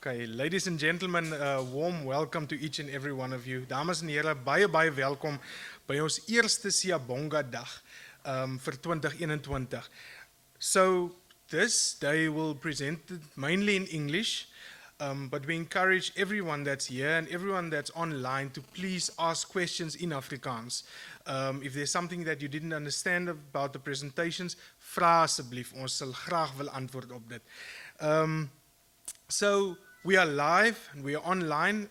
Okay, ladies and gentlemen, warm welcome to each and every one of you. Dames en here, baie welkom by ons eerste Siyabonga Dag vir 2021. So this day will present mainly in English, but we encourage everyone that's here and everyone that's online to please ask questions in Afrikaans. If there's something that you didn't understand about the presentations, vra asseblief, ons sal graag wil antwoord op dit. So we are live and we are online.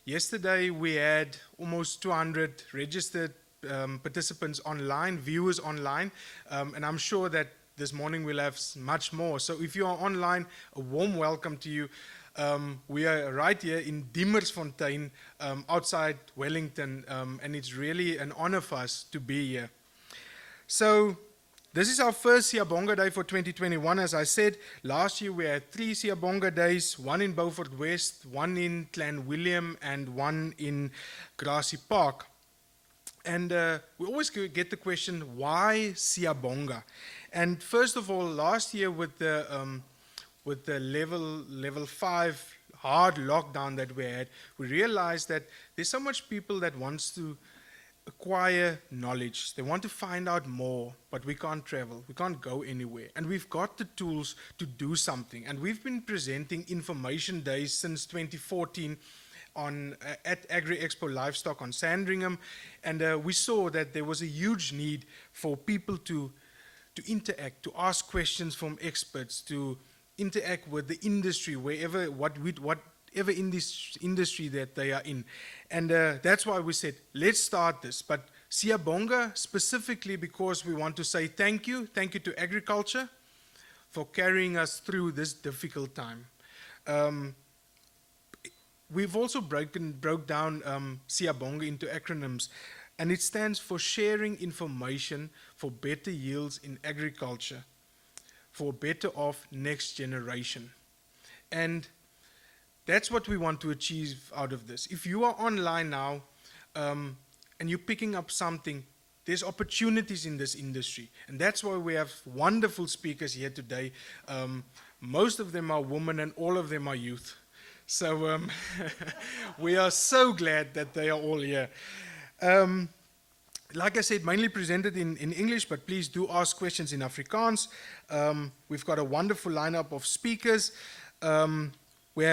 Yesterday we had almost 200 registered participants online, viewers online, and I'm sure that this morning we'll have much more. So if you are online, a warm welcome to you. We are right here in Dimmersfontein, outside Wellington, and it's really an honor for us to be here. So this is our first Siyabonga Day for 2021. As I said, last year we had 3 Siyabonga Days, one in Beaufort West, one in Clan William, and one in Grassy Park. And we always get the question, why Siyabonga? And first of all, last year with the level 5 hard lockdown that we had, we realized that there's so much people that wants to acquire knowledge. They want to find out more, but we can't travel. We can't go anywhere. And we've got the tools to do something. And we've been presenting information days since 2014 at Agri-Expo Livestock on Sandringham. And we saw that there was a huge need for people to interact, to ask questions from experts, to interact with the industry, whatever in this industry that they are in. And that's why we said, let's start this. But Siyabonga specifically because we want to say thank you to agriculture for carrying us through this difficult time. We've also broke down Siyabonga into acronyms, and it stands for Sharing Information for Better Yields in Agriculture, for better off next generation. And that's what we want to achieve out of this. If you are online now and you're picking up something, there's opportunities in this industry. And that's why we have wonderful speakers here today. Most of them are women and all of them are youth. So we are so glad that they are all here. Like I said, mainly presented in English, but please do ask questions in Afrikaans. We've got a wonderful lineup of speakers.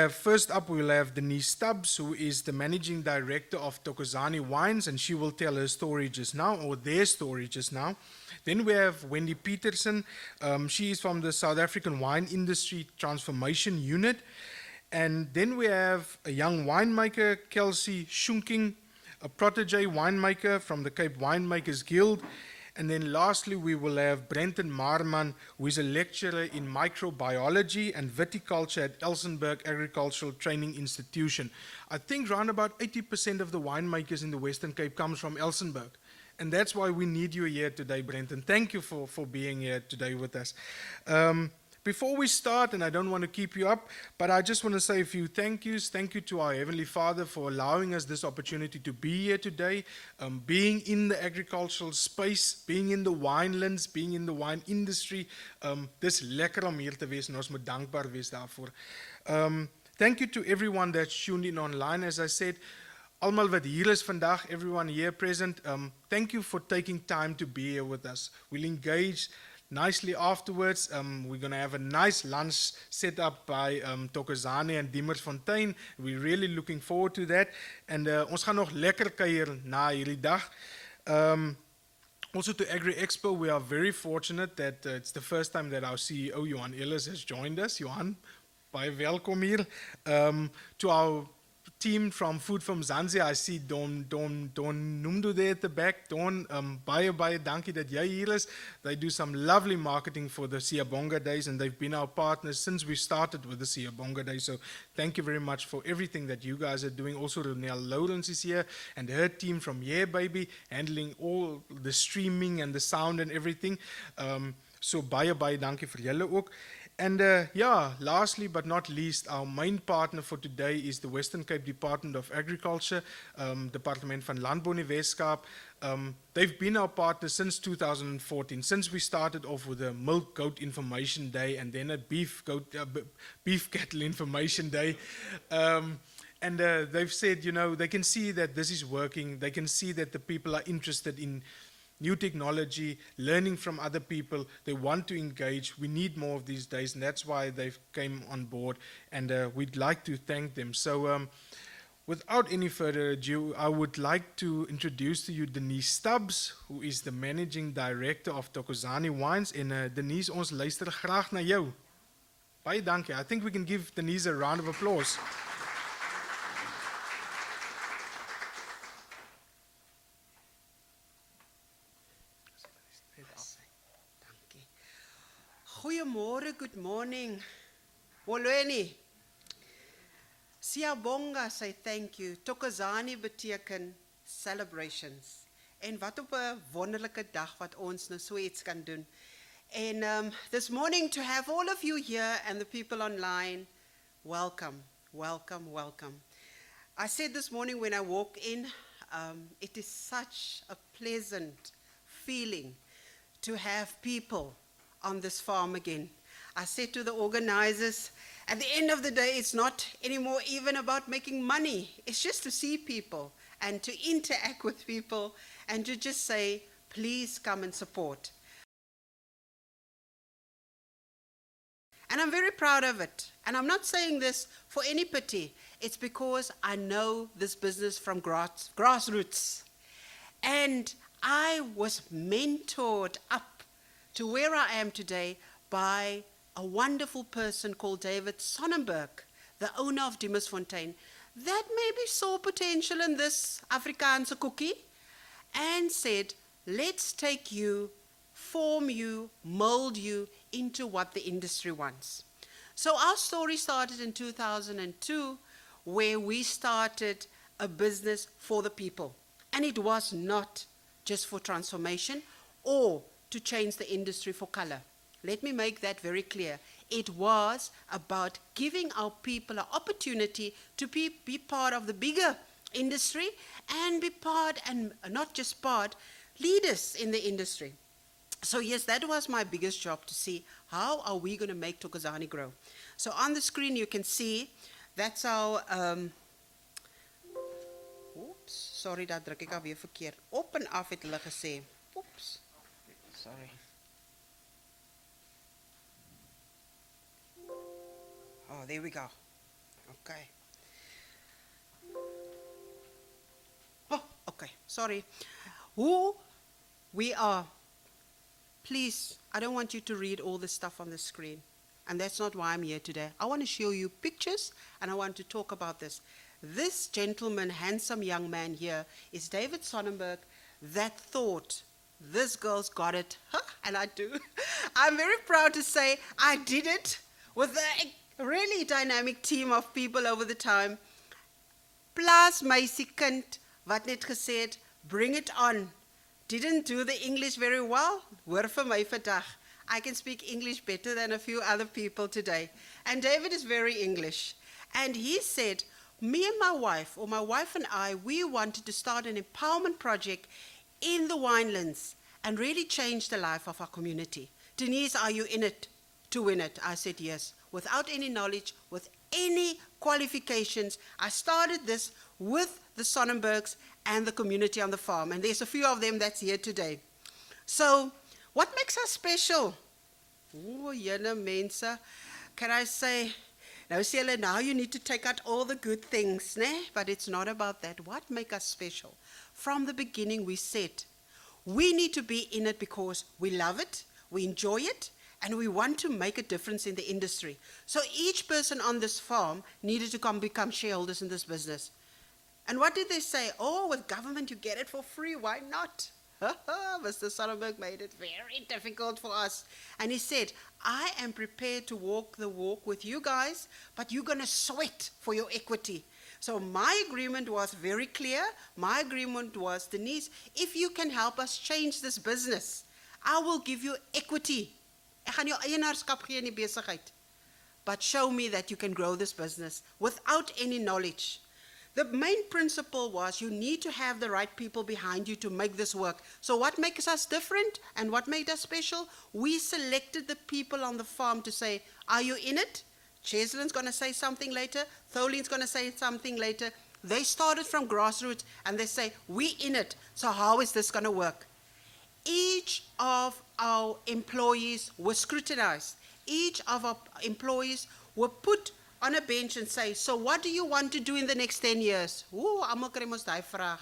First up, we'll have Denise Stubbs, who is the Managing Director of Thokozani Wines, and she will tell her story just now, or their story just now. Then we have Wendy Peterson. She is from the South African Wine Industry Transformation Unit. And then we have a young winemaker, Kelsey Shunking, a protege winemaker from the Cape Winemakers Guild. And then lastly, we will have Brenton Marman, who is a lecturer in microbiology and viticulture at Elsenburg Agricultural Training Institution. I think around about 80% of the winemakers in the Western Cape comes from Elsenburg. And that's why we need you here today, Brenton. Thank you for being here today with us. Before we start, and I don't want to keep you up, but I just want to say a few thank yous. Thank you to our Heavenly Father for allowing us this opportunity to be here today, being in the agricultural space, being in the winelands, being in the wine industry. Dis lekker om hier te wees en ons moet dankbaar wees daarvoor. Thank you to everyone that's tuned in online. As I said, almal wat hier is vandag, everyone here present, thank you for taking time to be here with us. We'll engage nicely afterwards. We're going to have a nice lunch set up by Thokozani and Dimmersfontein. We're really looking forward to that. And ons gaan nog lekker kuier na hierdie dag. Also to Agri-Expo, we are very fortunate that it's the first time that our CEO, Johan Ellis, has joined us. Johan, baie welkom hier. To our team from Food from Zanzibar, I see Don Numdu there at the back. Don, baie dankie dat jy hier is. They do some lovely marketing for the Siyabonga Days, and they've been our partners since we started with the Siyabonga Days. So thank you very much for everything that you guys are doing. Also, Ronelle Lawrence is here, and her team from Yeah Baby, handling all the streaming and the sound and everything. So baie dankie vir julle ook. And lastly but not least, our main partner for today is the Western Cape Department of Agriculture, Departement van Landbou in die Weskaap. They've been our partners since 2014, since we started off with a milk goat information day and then a beef cattle information day. And they've said, they can see that this is working. They can see that the people are interested in new technology, learning from other people. They want to engage. We need more of these days, and that's why they've came on board. And we'd like to thank them. So without any further ado, I would like to introduce to you Denise Stubbs, who is the Managing Director of Thokozani Wines. En Denise, ons luister graag na jou. Baie dankie. I think we can give Denise a round of applause. Goeiemôre, good morning. Molweni. Siyabonga, say thank you. Thokozani beteken celebrations. En wat op 'n wonderlike dag wat ons nou so iets kan doen. And this morning to have all of you here and the people online, welcome, welcome, welcome. I said this morning when I walk in, it is such a pleasant feeling to have people on this farm again. I said to the organizers, at the end of the day, it's not anymore even about making money. It's just to see people and to interact with people and to just say, please come and support. And I'm very proud of it. And I'm not saying this for any pity. It's because I know this business from grassroots. And I was mentored up to where I am today by a wonderful person called David Sonnenberg, the owner of Dimmersfontein, that maybe saw potential in this Afrikaanse cookie and said, let's take you, form you, mold you into what the industry wants. So our story started in 2002, where we started a business for the people. And it was not just for transformation or to change the industry for color. Let me make that very clear. It was about giving our people an opportunity to be part of the bigger industry and be part, and not just part, leaders in the industry. So yes, that was my biggest job, to see how are we going to make Thokozani grow. So on the screen you can see, that's our, oops, sorry, dat druk ek alweer verkeerd. Op en af het hulle gesê. Oops, sorry. Oh, there we go. Okay. Oh, okay, sorry. Who we are. Please, I don't want you to read all the stuff on the screen. And that's not why I'm here today. I want to show you pictures and I want to talk about this. This gentleman, handsome young man here, is David Sonnenberg, that thought, this girl's got it. Huh? And I do. I'm very proud to say I did it with a really dynamic team of people over the time. Plus meisie kind wat net gesê het, bring it on. Didn't do the English very well. Hoor vir my vandag. I can speak English better than a few other people today. And David is very English. And he said, me and my wife, or my wife and I, we wanted to start an empowerment project in the winelands and really change the life of our community. Denise, are you in it to win it? I said yes. Without any knowledge, with any qualifications, I started this with the Sonnenbergs and the community on the farm. And there's a few of them that's here today. So, what makes us special? Oh, jene mense, can I say, now you need to take out all the good things, né? But it's not about that. What makes us special? From the beginning we said, we need to be in it because we love it, we enjoy it, and we want to make a difference in the industry. So each person on this farm needed to become shareholders in this business. And what did they say? Oh, with government you get it for free, why not? Mr. Sonnenberg made it very difficult for us. And he said, I am prepared to walk the walk with you guys, but you're going to sweat for your equity. So my agreement was very clear. My agreement was, Denise, if you can help us change this business, I will give you equity. Ek gaan jou eienaarskap gee in die besigheid. But show me that you can grow this business without any knowledge. The main principle was you need to have the right people behind you to make this work. So what makes us different and what made us special? We selected the people on the farm to say, are you in it? Cheslin's going to say something later. Tholin's going to say something later. They started from grassroots and they say, we in it. So how is this going to work? Each of our employees were scrutinized. Each of our employees were put on a bench and say, so what do you want to do in the next 10 years? Ooh, almal kry mos daai vraag.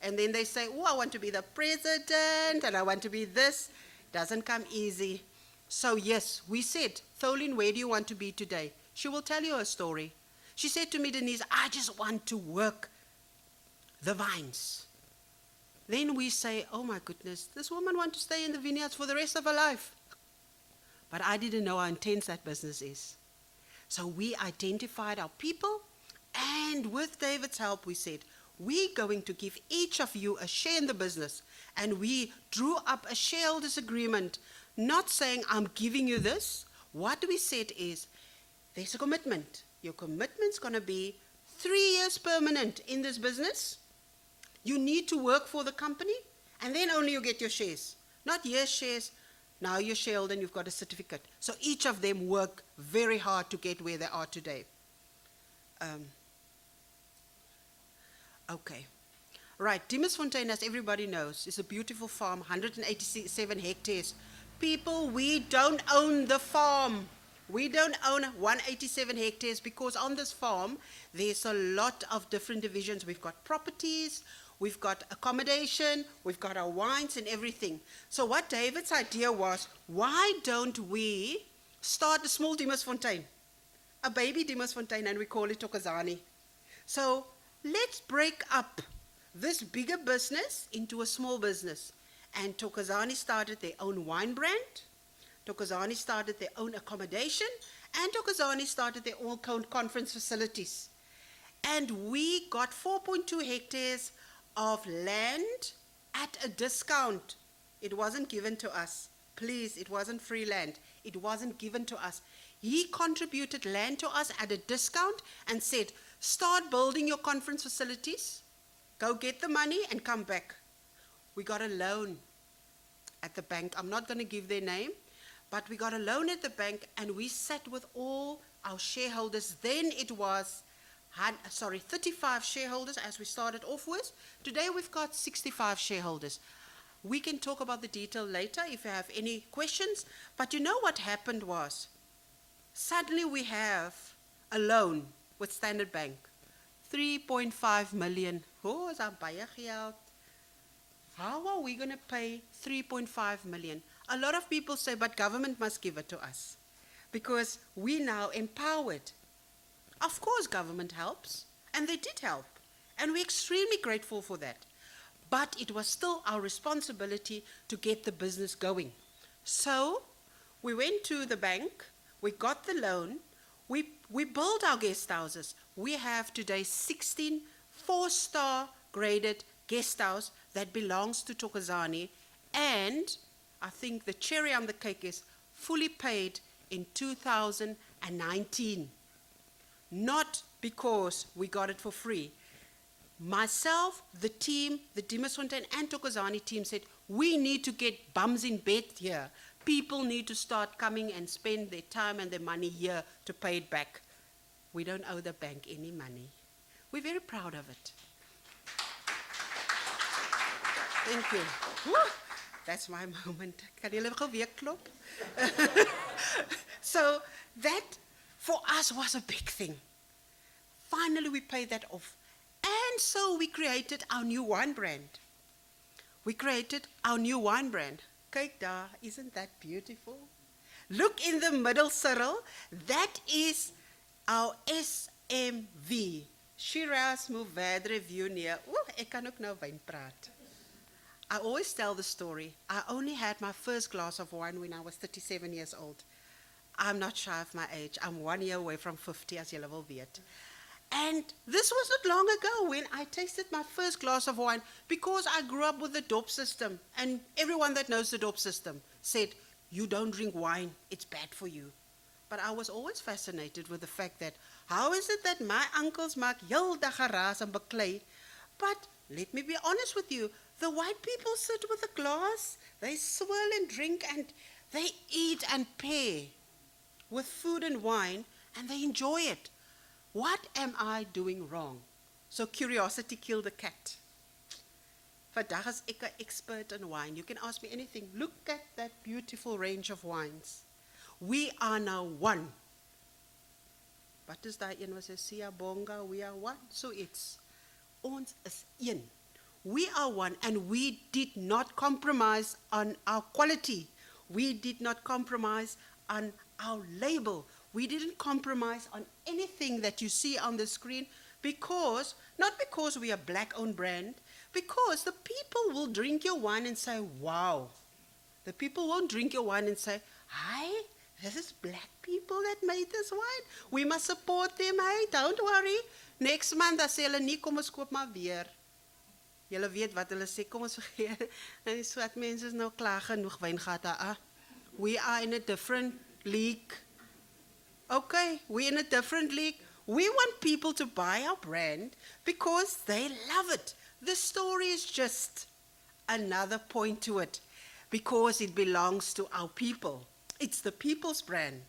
And then they say, oh, I want to be the president and I want to be this. Doesn't come easy. So yes, we said, Tholin, where do you want to be today? She will tell you her story. She said to me, Denise, I just want to work the vines. Then we say, oh my goodness, this woman wants to stay in the vineyards for the rest of her life. But I didn't know how intense that business is. So we identified our people, and with David's help, we said, we're going to give each of you a share in the business. And we drew up a shareholders agreement, not saying, I'm giving you this. What we said is, there's a commitment. Your commitment's going to be 3 years permanent in this business. You need to work for the company, and then only you get your shares. Not year shares. Now you're shareholder and you've got a certificate. So each of them work very hard to get where they are today. Okay. Right, Dimersfontein, as everybody knows, is a beautiful farm, 187 hectares. People, we don't own the farm. We don't own 187 hectares because on this farm, there's a lot of different divisions. We've got properties, we've got accommodation, we've got our wines and everything. So what David's idea was, why don't we start a small Dimersfontein, a baby Dimersfontein, and we call it Thokozani. So let's break up this bigger business into a small business. And Thokozani started their own wine brand, Thokozani started their own accommodation, and Thokozani started their own conference facilities. And we got 4.2 hectares of land at a discount. It wasn't given to us. Please, it wasn't free land. It wasn't given to us. He contributed land to us at a discount and said, start building your conference facilities, go get the money and come back. We got a loan at the bank. I'm not going to give their name, but we got a loan at the bank and we sat with all our shareholders. Then it was 35 shareholders as we started off with. Today we've got 65 shareholders. We can talk about the detail later if you have any questions. But you know what happened was, suddenly we have a loan with Standard Bank. 3.5 million. Oh, is dat baie geld? How are we going to pay 3.5 million? A lot of people say, but government must give it to us because we now empowered. Of course, government helps, and they did help, and we're extremely grateful for that. But it was still our responsibility to get the business going. So we went to the bank, we got the loan, we built our guest houses. We have today 16 4-star graded guest house that belongs to Thokozani, and I think the cherry on the cake is fully paid in 2019. Not because we got it for free. Myself, the team, the Dimersfontein and Thokozani team said, we need to get bums in bed here. People need to start coming and spend their time and their money here to pay it back. We don't owe the bank any money. We're very proud of it. Thank you. Woo, that's my moment. Kan julle gou weer klop? So that for us was a big thing. Finally, we paid that off. And so we created our new wine brand. We created our new wine brand. Kyk daar, isn't that beautiful? Look in the middle, Cyril. That is our SMV. Shiraz Mourvedre Viognier. Oh, ek kan ook nou wyn praat. I always tell the story. I only had my first glass of wine when I was 37 years old. I'm not shy of my age. I'm 1 year away from 50, as julle wil weet. And this was not long ago when I tasted my first glass of wine because I grew up with the DOP system. And everyone that knows the DOP system said, you don't drink wine, it's bad for you. But I was always fascinated with the fact that how is it that my uncles maak heel dag geraas en beklei, but let me be honest with you, the white people sit with a glass, they swirl and drink and they eat and pair with food and wine and they enjoy it. What am I doing wrong? So curiosity killed the cat. Vandag is ek 'n expert in wine. You can ask me anything. Look at that beautiful range of wines. We are now one. Wat is daai een wat sê Siyabonga, we are one? So it's ons is een. We are one and we did not compromise on our quality. We did not compromise on our label. We didn't compromise on anything that you see on the screen because, not because we are black-owned brand, because the people will drink your wine and say, wow. The people won't drink your wine and say, hi, this is black people that made this wine. We must support them, hey, don't worry. Next month, dan sê hulle nie, kom ons koop maar weer. Julle weet wat hulle sê, kom ons vergeet. En die swart mense is nou klaar genoeg wyn gehad. We are in a different league. Okay, we're in a different league. We want people to buy our brand because they love it. The story is just another point to it because it belongs to our people. It's the people's brand.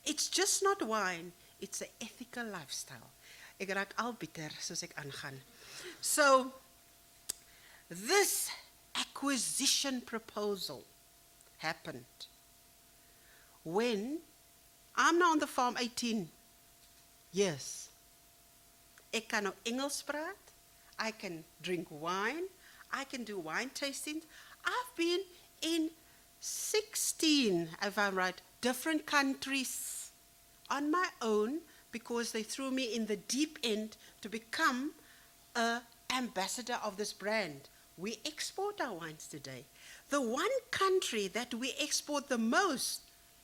It's just not wine, it's an ethical lifestyle. Ek raak al bitter soos ek aangaan. So, this acquisition proposal happened when I'm now on the farm 18 years. Ek kan nou Engels praat. I can drink wine. I can do wine tastings. I've been in 16, if I'm right, different countries on my own because they threw me in the deep end to become an ambassador of this brand. We export our wines today. The one country that we export the most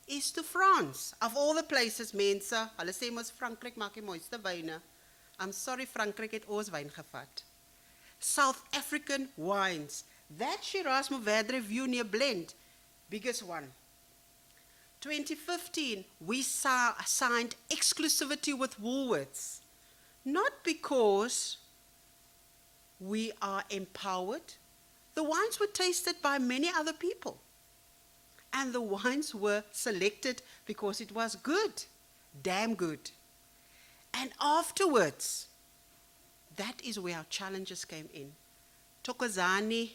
is to France. Of all the places, mense, hulle sê mos Frankryk maak die mooiste wyne. I'm sorry, Frankryk het ons wyn gevat. South African wines. That Shiraz Mourvedre Viognier blend, biggest one. 2015, we signed exclusivity with Woolworths. Not because we are empowered. The wines were tasted by many other people. And the wines were selected because it was good, damn good. And afterwards, that is where our challenges came in. Thokozani,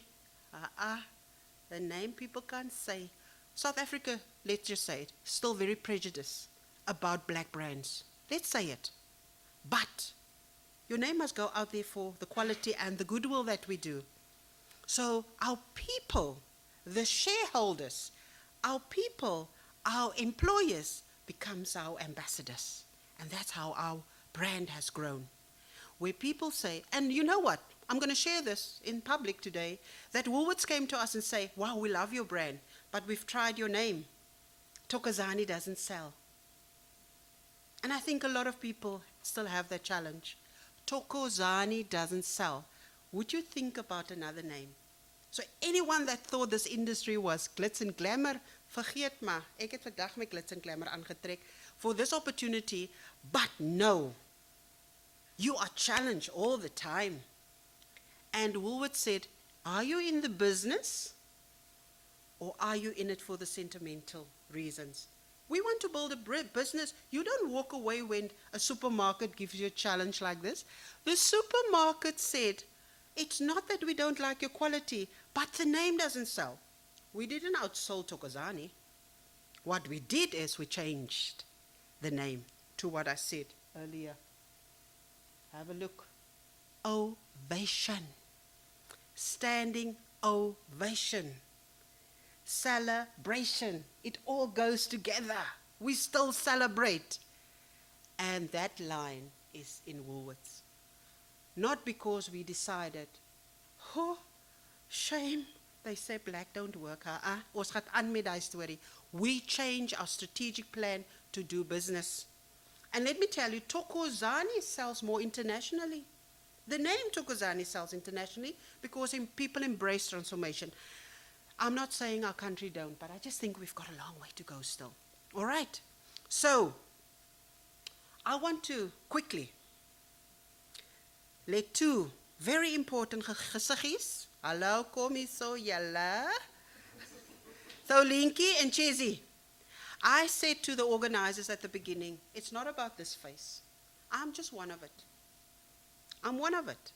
the name people can't say. South Africa, let's just say it, still very prejudiced about black brands. Let's say it. But your name must go out there for the quality and the goodwill that we do. So our people, the shareholders, our people, our employers becomes our ambassadors. And that's how our brand has grown. Where people say, and you know what, I'm going to share this in public today, that Woolworths came to us and say, wow, we love your brand, but we've tried your name. Thokozani doesn't sell. And I think a lot of people still have that challenge. Thokozani doesn't sell. Would you think about another name? So anyone that thought this industry was glitz and glamour, vergeet maar. Ek het vandag my glitz and glamour aangetrek for this opportunity, but no. You are challenged all the time. And Woolworths said, are you in the business or are you in it for the sentimental reasons? We want to build a business. You don't walk away when a supermarket gives you a challenge like this. The supermarket said, it's not that we don't like your quality, but the name doesn't sell. We didn't outsell Thokozani. What we did is we changed the name to what I said earlier. Have a look. Ovation. Standing ovation. Celebration. It all goes together. We still celebrate. And that line is in Woolworths. Not because we decided, oh, shame, they say black don't work. Ons gaan aan met daai story. We change our strategic plan to do business. And let me tell you, Thokozani sells more internationally. The name Thokozani sells internationally because people embrace transformation. I'm not saying our country don't, but I just think we've got a long way to go still. All right. So, I want to quickly let two very important gesiggies. Hallo, kom hier so, julle. So, Linky and Chizzy, I said to the organizers at the beginning, it's not about this face. I'm just one of it. I'm one of it.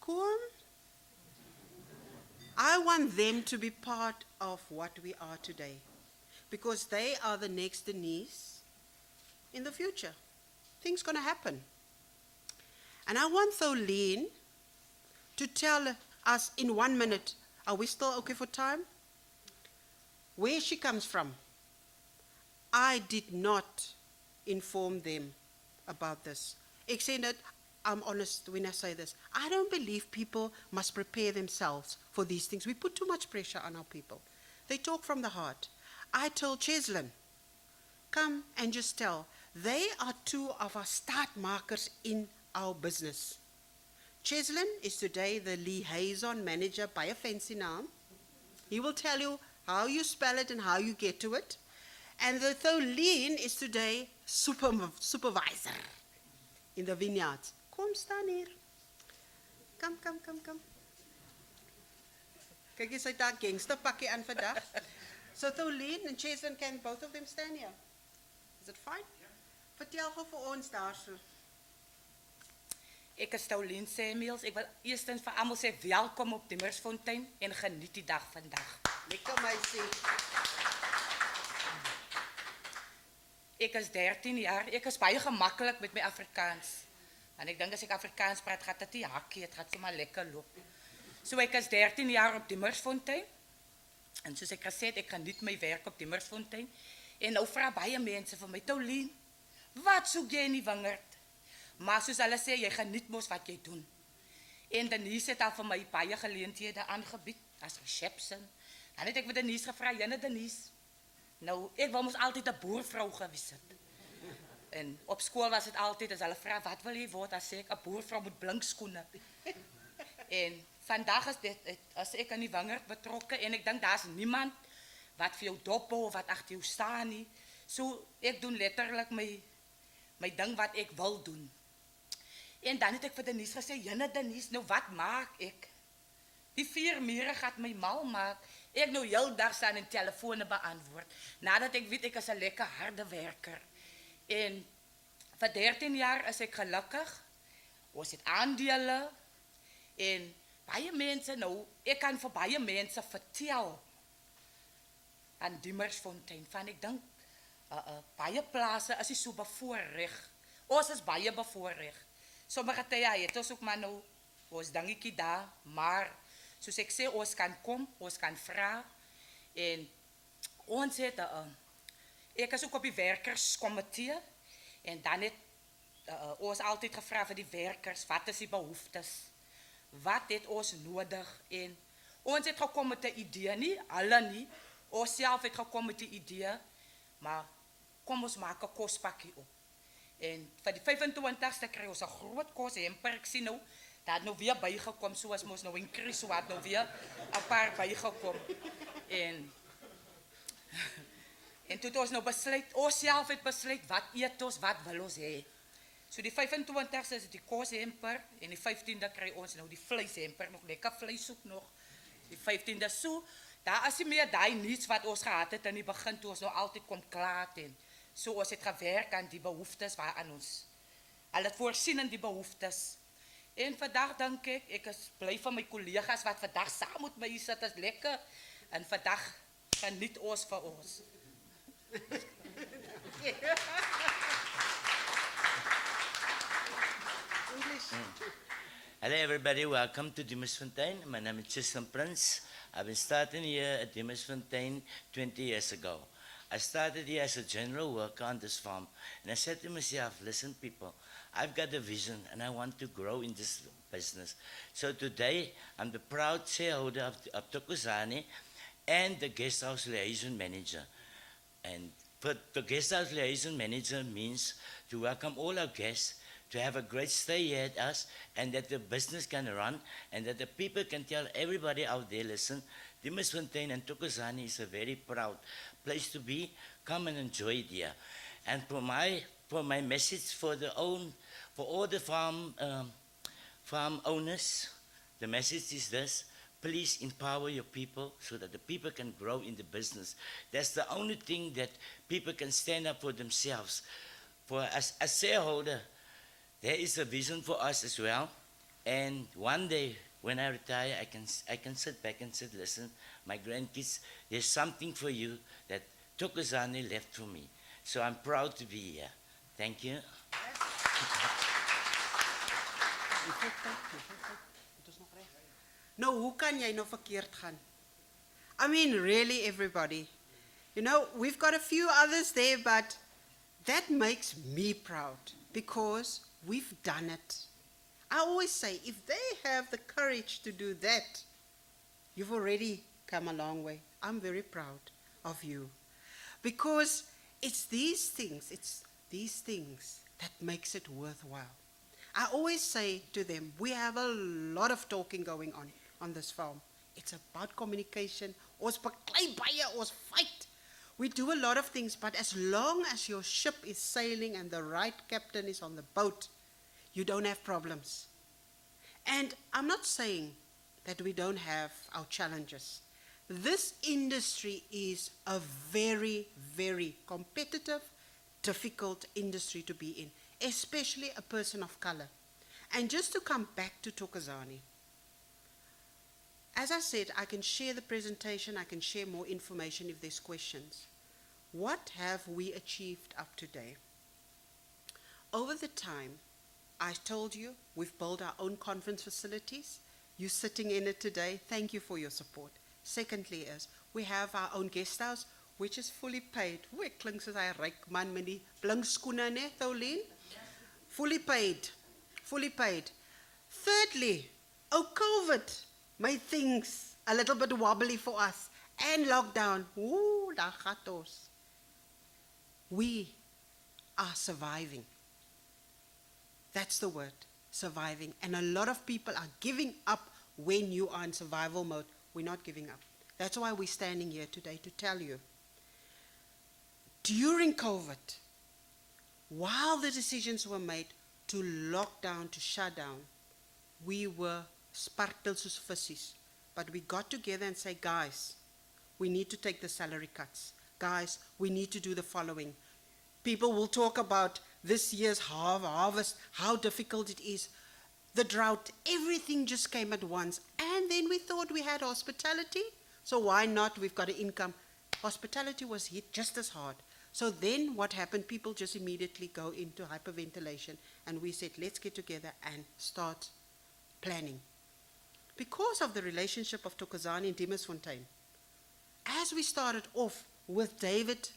Kom. I want them to be part of what we are today, because they are the next Denise in the future. Things going to happen. And I want Tholeen to tell us in 1 minute, are we still okay for time? Where she comes from. I did not inform them about this. Ek sê dat, I'm honest when I say this. I don't believe people must prepare themselves for these things. We put too much pressure on our people. They talk from the heart. I told Cheslin, come and just tell. They are two of our start markers in our business. Cheslin is today the liaison manager by a fancy name. He will tell you how you spell it and how you get to it. And the Tholeen is today supervisor in the vineyards. Kom staan hier. Kom. Kyk, jy het daai gangsterpakkie aan vandag. So Tholeen and Cheslin, can both of them stand here? Is it fine? Yeah. Vertel gou vir ons daarso. Ek is Tholeen Samuels. Ek wil eerstens vir almal sê welkom op Dimmersfontein en geniet die dag vandag. Lekker meisie. Ek is 13 jaar. Ek is baie gemaklik met my Afrikaans. En ek dink as ek Afrikaans praat, gaat dit nie hakkie, het gaat sommer lekker loop. So ek is 13 jaar op Dimmersfontein. En soos ek gesê het, ek geniet my werk op Dimmersfontein. En nou vra baie mense vir my, Tholeen, wat soek jy in die wingerd? Maar soos hulle sê, jy geniet mos wat jy doen. En Denise het al vir my baie geleenthede aangebied, as reception. Dan het ek vir Denise gevra, jyne Denise, nou, ek wil mos altyd 'n boervrou gewees het. En op skool was dit altyd, as hulle vra, wat wil jy word? Dan sê ek, 'n boervrou met blink skoene. En vandag is dit, as ek in die wingerd betrokke, en ek dink, daar's niemand wat vir jou dophou, of wat agter jou staan nie. So, ek doen letterlik my ding wat ek wil doen. En dan het ek vir Denise gesê, jyne Denise, nou wat maak ek? Die 4 mure gaat my mal maak. Ek nou heel dag staan en telefone beantwoord. Nadat ek weet, ek is 'n lekker harde werker. En vir 13 jaar is ek gelukkig. Ons het aandele. En baie mense nou, ek kan vir baie mense vertel aan Dimmersfontein, van ek dink, baie plase is nie so bevoorreg. Ons is baie bevoorreg. Sommige tye het ons ook maar nou, ons dingetjie daar, maar, soos ek sê, ons kan kom, ons kan vra, en ons het, ek is ook op die werkerskomitee, en dan het ons altyd gevra vir die werkers, wat is die behoeftes, wat het ons nodig, en ons het gekom met 'n idee, nie alle nie, ons self het gekom met 'n idee, maar kom ons maak 'n kospakkie op. En vir die 25ste kry ons 'n groot koshemper. Ek sien nou, dat het nou weer bygekom, soos ons nou in Chris, so het nou weer 'n paar bygekom. En toe het ons nou besluit, ons self het besluit, wat eet ons, wat wil ons hê. So die 25ste is die koshemper, en die 15de kry ons nou die vleishemper, nog lekker vleis soek nog. Die 15de, so, daar is nie meer daai niets wat ons gehad het in die begin, toe ons nou altyd kom klaar en so ons het gewerk aan die behoeftes waaraan ons, al het voorsien in die behoeftes. En vandag dink ek is bly van my kollegas wat vandag saam met my sit, is lekker, en vandag geniet ons vir ons. Hello everybody, welcome to Dimmersfontein. My name is Tristan Prince. I've been starting here at Dimmersfontein 20 years ago. I started here as a general worker on this farm, and I said to myself, listen people, I've got a vision and I want to grow in this business. So today, I'm the proud shareholder of Thokozani and the guest house liaison manager. And the guest house liaison manager means to welcome all our guests, to have a great stay here at us, and that the business can run, and that the people can tell everybody out there, listen, Dimmersfontein and Thokozani is a very proud place to be. come and enjoy it here. And for my message for all the farm owners, the message is this: please empower your people so that the people can grow in the business. That's the only thing that people can stand up for themselves. For as a shareholder, there is a vision for us as well. And one day, when I retire, I can sit back and say, listen, my grandkids, there's something for you that Thokozani left for me. So I'm proud to be here. Thank you. Nou, hoe kan jy nou verkeerd gaan? I mean, really, everybody. You know, we've got a few others there, but that makes me proud because we've done it. I always say, if they have the courage to do that, you've already come a long way. I'm very proud of you because it's these things that makes it worthwhile. I always say to them, we have a lot of talking going on this farm. It's about communication. Ons baklei baie, ons fight. We do a lot of things, but as long as your ship is sailing and the right captain is on the boat, you don't have problems. And I'm not saying that we don't have our challenges. This industry is a very, very competitive, difficult industry to be in, especially a person of color. And just to come back to Thokozani, as I said, I can share the presentation, I can share more information if there's questions. What have we achieved up to date? Over the time, I told you, we've built our own conference facilities. You're sitting in it today. Thank you for your support. Secondly is, we have our own guest house, which is fully paid. Hoe ek klink soos hy ryk man met die blink skoene, né, Tholien? Fully paid. Fully paid. Thirdly, COVID made things a little bit wobbly for us. And lockdown. Ooh, daar gaat ons. We are surviving. That's the word, surviving. And a lot of people are giving up when you are in survival mode. We're not giving up. That's why we're standing here today to tell you. During COVID, while the decisions were made to lock down, to shut down, we were spartel soos vissies. But we got together and say, guys, we need to take the salary cuts. Guys, we need to do the following. People will talk about this year's harvest, how difficult it is, the drought, everything just came at once. And then we thought we had hospitality, so why not? We've got an income. Hospitality was hit just as hard. So then what happened? People just immediately go into hyperventilation, and we said, let's get together and start planning. Because of the relationship of Thokozani and Dimersfontein, as we started off with David,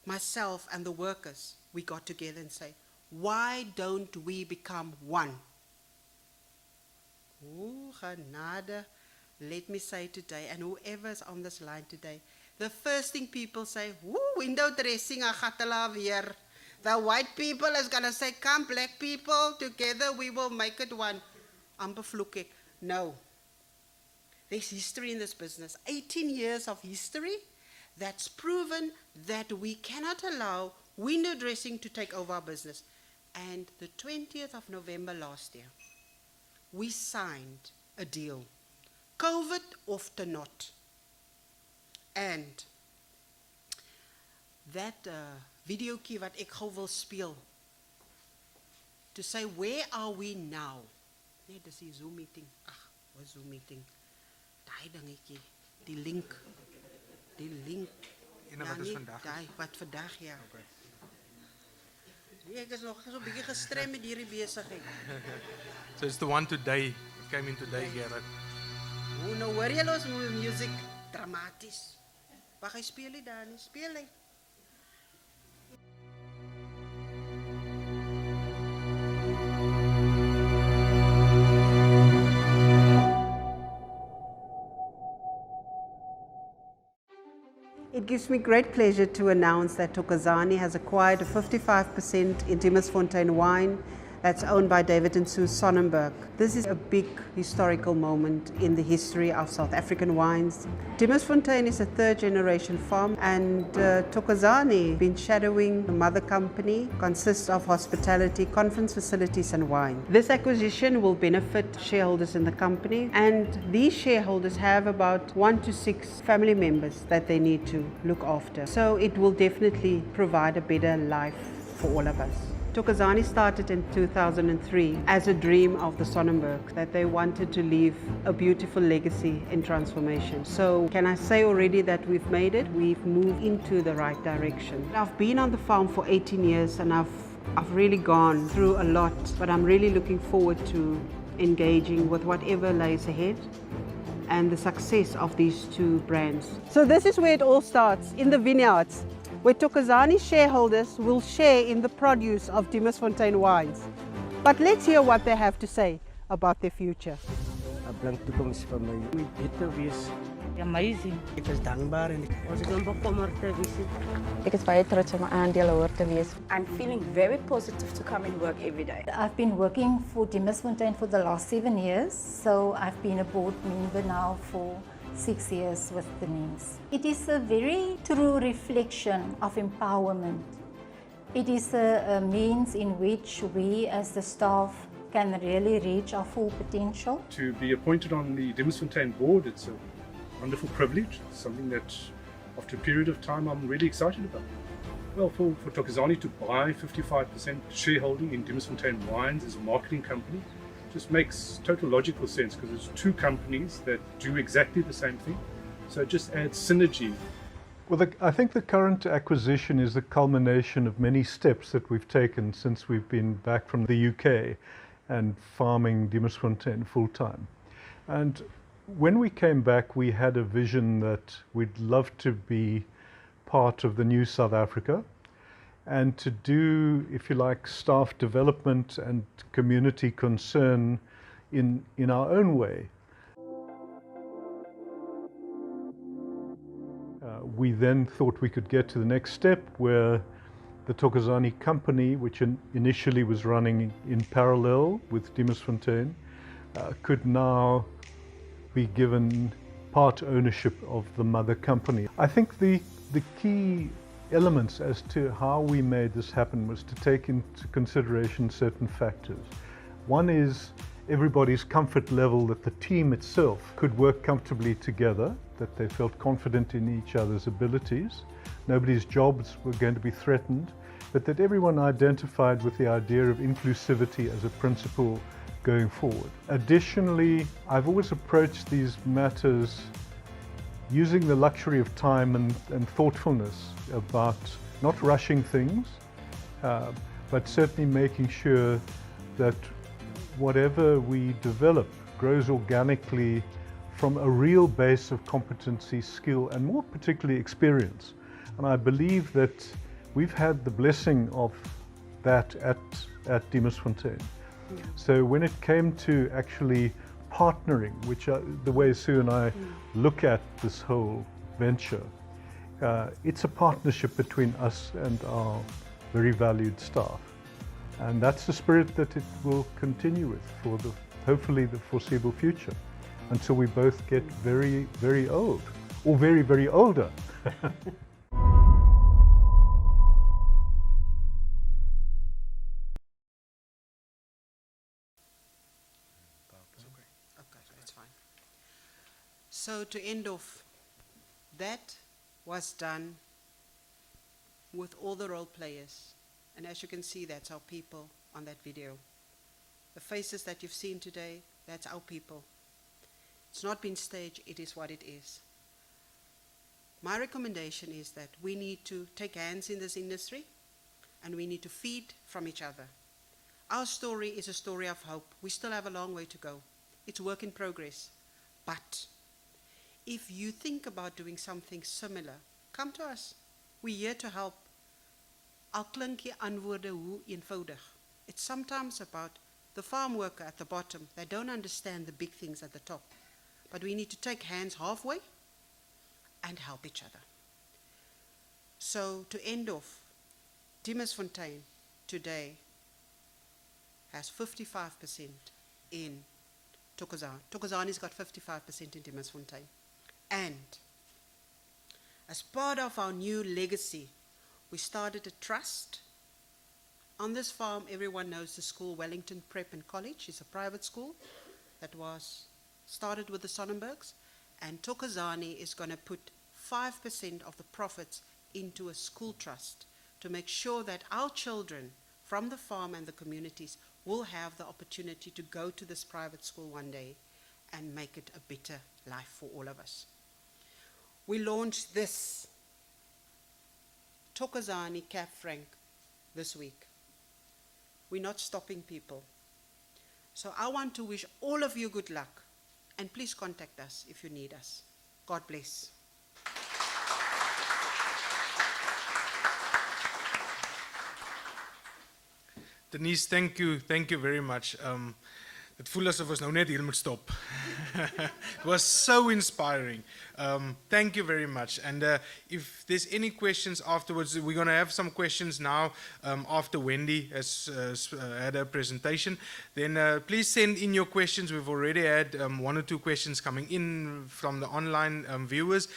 myself, and the workers, we got together and say, why don't we become one? Ooh, genade, let me say today, and whoever is on this line today, the first thing people say, woo, window dressing, weer. The white people is going to say, come black people, together we will make it one. Amper vloek ek. No. There's history in this business. 18 years of history that's proven that we cannot allow window dressing to take over our business. And the 20th of November last year, we signed a deal. COVID of the not. And that video key wat ek gou wil speel, to say where are we now? Nee, dis die Zoom meeting. Ag, wat Zoom meeting? Daai dingetjie, die link. Die link. En wat is vandag? Daai wat vandag, ja. Okay. Nee, ek is nog so 'n bietjie gestrem met hierdie besigheid. So it's the one today. It came in today, Gerard. Hoe nou hoor jy los met music dramaties. Wag, hy speel nie daar nie. Speel hy. It gives me great pleasure to announce that Thokozani has acquired a 55% in Dimersfontein wine, that's owned by David and Sue Sonnenberg. This is a big historical moment in the history of South African wines. Dimmersfontein is a third generation farm, and Thokozani, been shadowing the mother company, consists of hospitality, conference facilities and wine. This acquisition will benefit shareholders in the company, and these shareholders have about 1 to 6 family members that they need to look after. So it will definitely provide a better life for all of us. Thokozani started in 2003 as a dream of the Sonnenberg, that they wanted to leave a beautiful legacy in transformation. So can I say already that we've made it? We've moved into the right direction. I've been on the farm for 18 years and I've really gone through a lot, but I'm really looking forward to engaging with whatever lies ahead and the success of these two brands. So this is where it all starts, in the vineyards, where Thokozani shareholders will share in the produce of Dimmersfontein wines. But let's hear what they have to say about their future. 'n blink toekoms vir my. Moet beter wees. Amazing. Ek is dankbaar en ons is bekommerd te wees. Ek is baie trots om 'n aandeelhouer te wees. I'm feeling very positive to come and work every day. I've been working for Dimmersfontein for the last 7 years, so I've been a board member now for 6 years with the NIMS. It is a very true reflection of empowerment. It is a means in which we as the staff can really reach our full potential. To be appointed on the Dimmersfontein board, it's a wonderful privilege, something that after a period of time I'm really excited about. Well, for Thokozani to buy 55% shareholding in Dimmersfontein Wines as a marketing company just makes total logical sense, because it's two companies that do exactly the same thing. So it just adds synergy. Well, I think the current acquisition is the culmination of many steps that we've taken since we've been back from the UK and farming Dimmersfontein full time. And when we came back, we had a vision that we'd love to be part of the new South Africa, and to do, if you like, staff development and community concern in our own way. We then thought we could get to the next step, where the Thokozani company, which initially was running in parallel with Dimmersfontein, could now be given part ownership of the mother company. I think the key elements as to how we made this happen was to take into consideration certain factors. One is everybody's comfort level that the team itself could work comfortably together, that they felt confident in each other's abilities. Nobody's jobs were going to be threatened, but that everyone identified with the idea of inclusivity as a principle going forward. Additionally, I've always approached these matters using the luxury of time and thoughtfulness about not rushing things, but certainly making sure that whatever we develop grows organically from a real base of competency, skill, and more particularly experience. And I believe that we've had the blessing of that at Dimmersfontein. Yeah. So when it came to actually partnering, which the way Sue and I look at this whole venture, it's a partnership between us and our very valued staff. And that's the spirit that it will continue with for hopefully the foreseeable future, until we both get very, very old, or very, very older. Okay, that's fine. So to end off, that was done with all the role players. And as you can see, that's our people on that video. The faces that you've seen today, that's our people. It's not been staged, it is what it is. My recommendation is that we need to take hands in this industry, and we need to feed from each other. Our story is a story of hope. We still have a long way to go. It's work in progress. But if you think about doing something similar, come to us. We're here to help. Al klink die antwoorde hoe eenvoudig. It's sometimes about the farm worker at the bottom. They don't understand the big things at the top. But we need to take hands halfway and help each other. So to end off, Dimmersfontein today has 55% in Thokozani. Thokozani's got 55% in Dimasfontein. And as part of our new legacy, we started a trust. On this farm, everyone knows the school, Wellington Prep and College. It's a private school that was started with the Sonnenbergs. And Thokozani is going to put 5% of the profits into a school trust to make sure that our children from the farm and the communities will have the opportunity to go to this private school one day and make it a better life for all of us. We launched this Thokozani Cab Frank this week. We're not stopping people. So I want to wish all of you good luck, and please contact us if you need us. God bless. Denise, thank you very much. It voel asof ons nou net hier moet stop. It was so inspiring. Thank you very much. And if there's any questions afterwards, we're going to have some questions now after Wendy has had her presentation. Then please send in your questions. We've already had 1 or 2 questions coming in from the online viewers.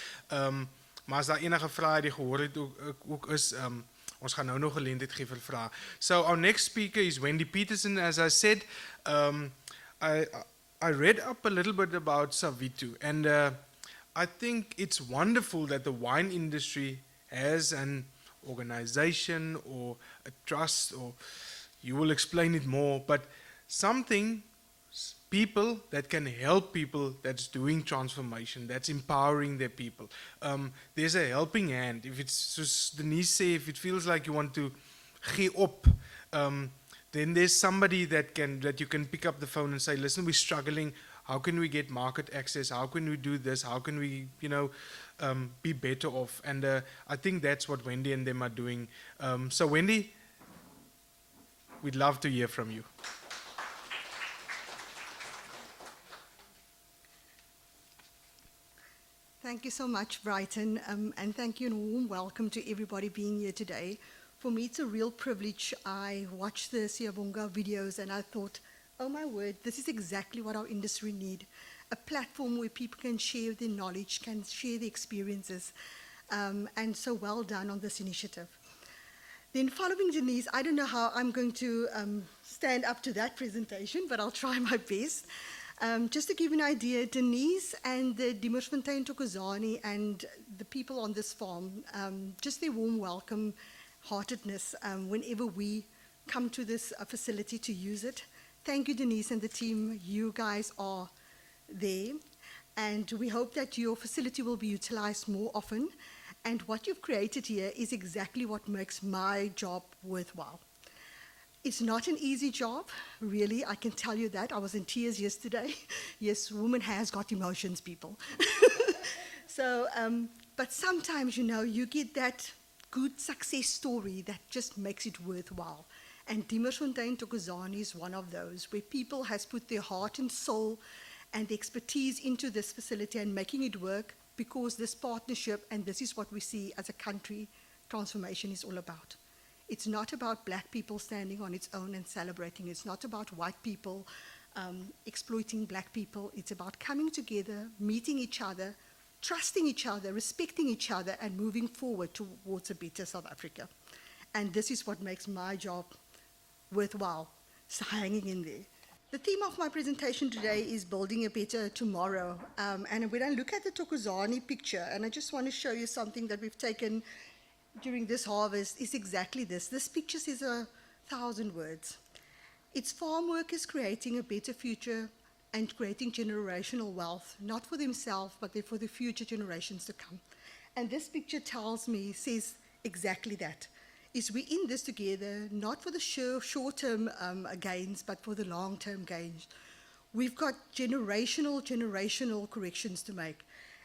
Maar as daar enige vrae die gehoor het ook is, ons gaan nou nog geleentheid gee vir vrae. So our next speaker is Wendy Peterson. As I said, I read up a little bit about Savitu, and I think it's wonderful that the wine industry has an organization or a trust, or you will explain it more, but something, people that can help people that's doing transformation, that's empowering their people. There's a helping hand. If it's, soos Denise say, if it feels like you want to gee op, then there's somebody that you can pick up the phone and say, listen, we're struggling. How can we get market access? How can we do this? How can we, be better off? And I think that's what Wendy and them are doing. So Wendy, we'd love to hear from you. Thank you so much, Brighton, and thank you and a warm welcome to everybody being here today. For me, it's a real privilege. I watched the Siyabonga videos and I thought, oh my word, this is exactly what our industry needs. A platform where people can share their knowledge, can share their experiences, and so well done on this initiative. Then following Denise, I don't know how I'm going to stand up to that presentation, but I'll try my best. Just to give you an idea, Denise and the Dimersfontein Thokozani and the people on this farm, just their warm welcome, heartedness whenever we come to this facility to use it. Thank you, Denise and the team. You guys are there, and we hope that your facility will be utilized more often. And what you've created here is exactly what makes my job worthwhile. It's not an easy job, really, I can tell you that. I was in tears yesterday. Yes, woman has got emotions, people. So, but sometimes, you get that good success story that just makes it worthwhile. And Dimersfontein Thokozani is one of those, where people has put their heart and soul and expertise into this facility and making it work, because this partnership, and this is what we see as a country, transformation is all about. It's not about black people standing on its own and celebrating. It's not about white people exploiting black people. It's about coming together, meeting each other, trusting each other, respecting each other, and moving forward towards a better South Africa. And this is what makes my job worthwhile, so hanging in there. The theme of my presentation today is building a better tomorrow. And when I look at the Thokozani picture, and I just want to show you something that we've taken during this harvest, is exactly this. This picture says 1,000 words. It's farm workers creating a better future and creating generational wealth, not for themselves, but for the future generations to come. And this picture says exactly that. Is we in this together, not for the short-term gains, but for the long-term gains. We've got generational corrections to make,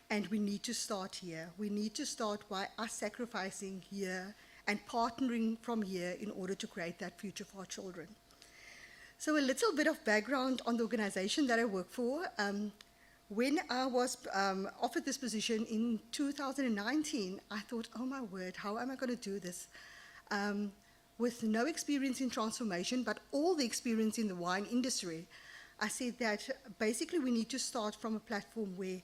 and we need to start here. We need to start by us sacrificing here and partnering from here in order to create that future for our children. So a little bit of background on the organization that I work for. When I was offered this position in 2019, I thought, oh my word, how am I going to do this? with no experience in transformation, but all the experience in the wine industry, I said that basically we need to start from a platform where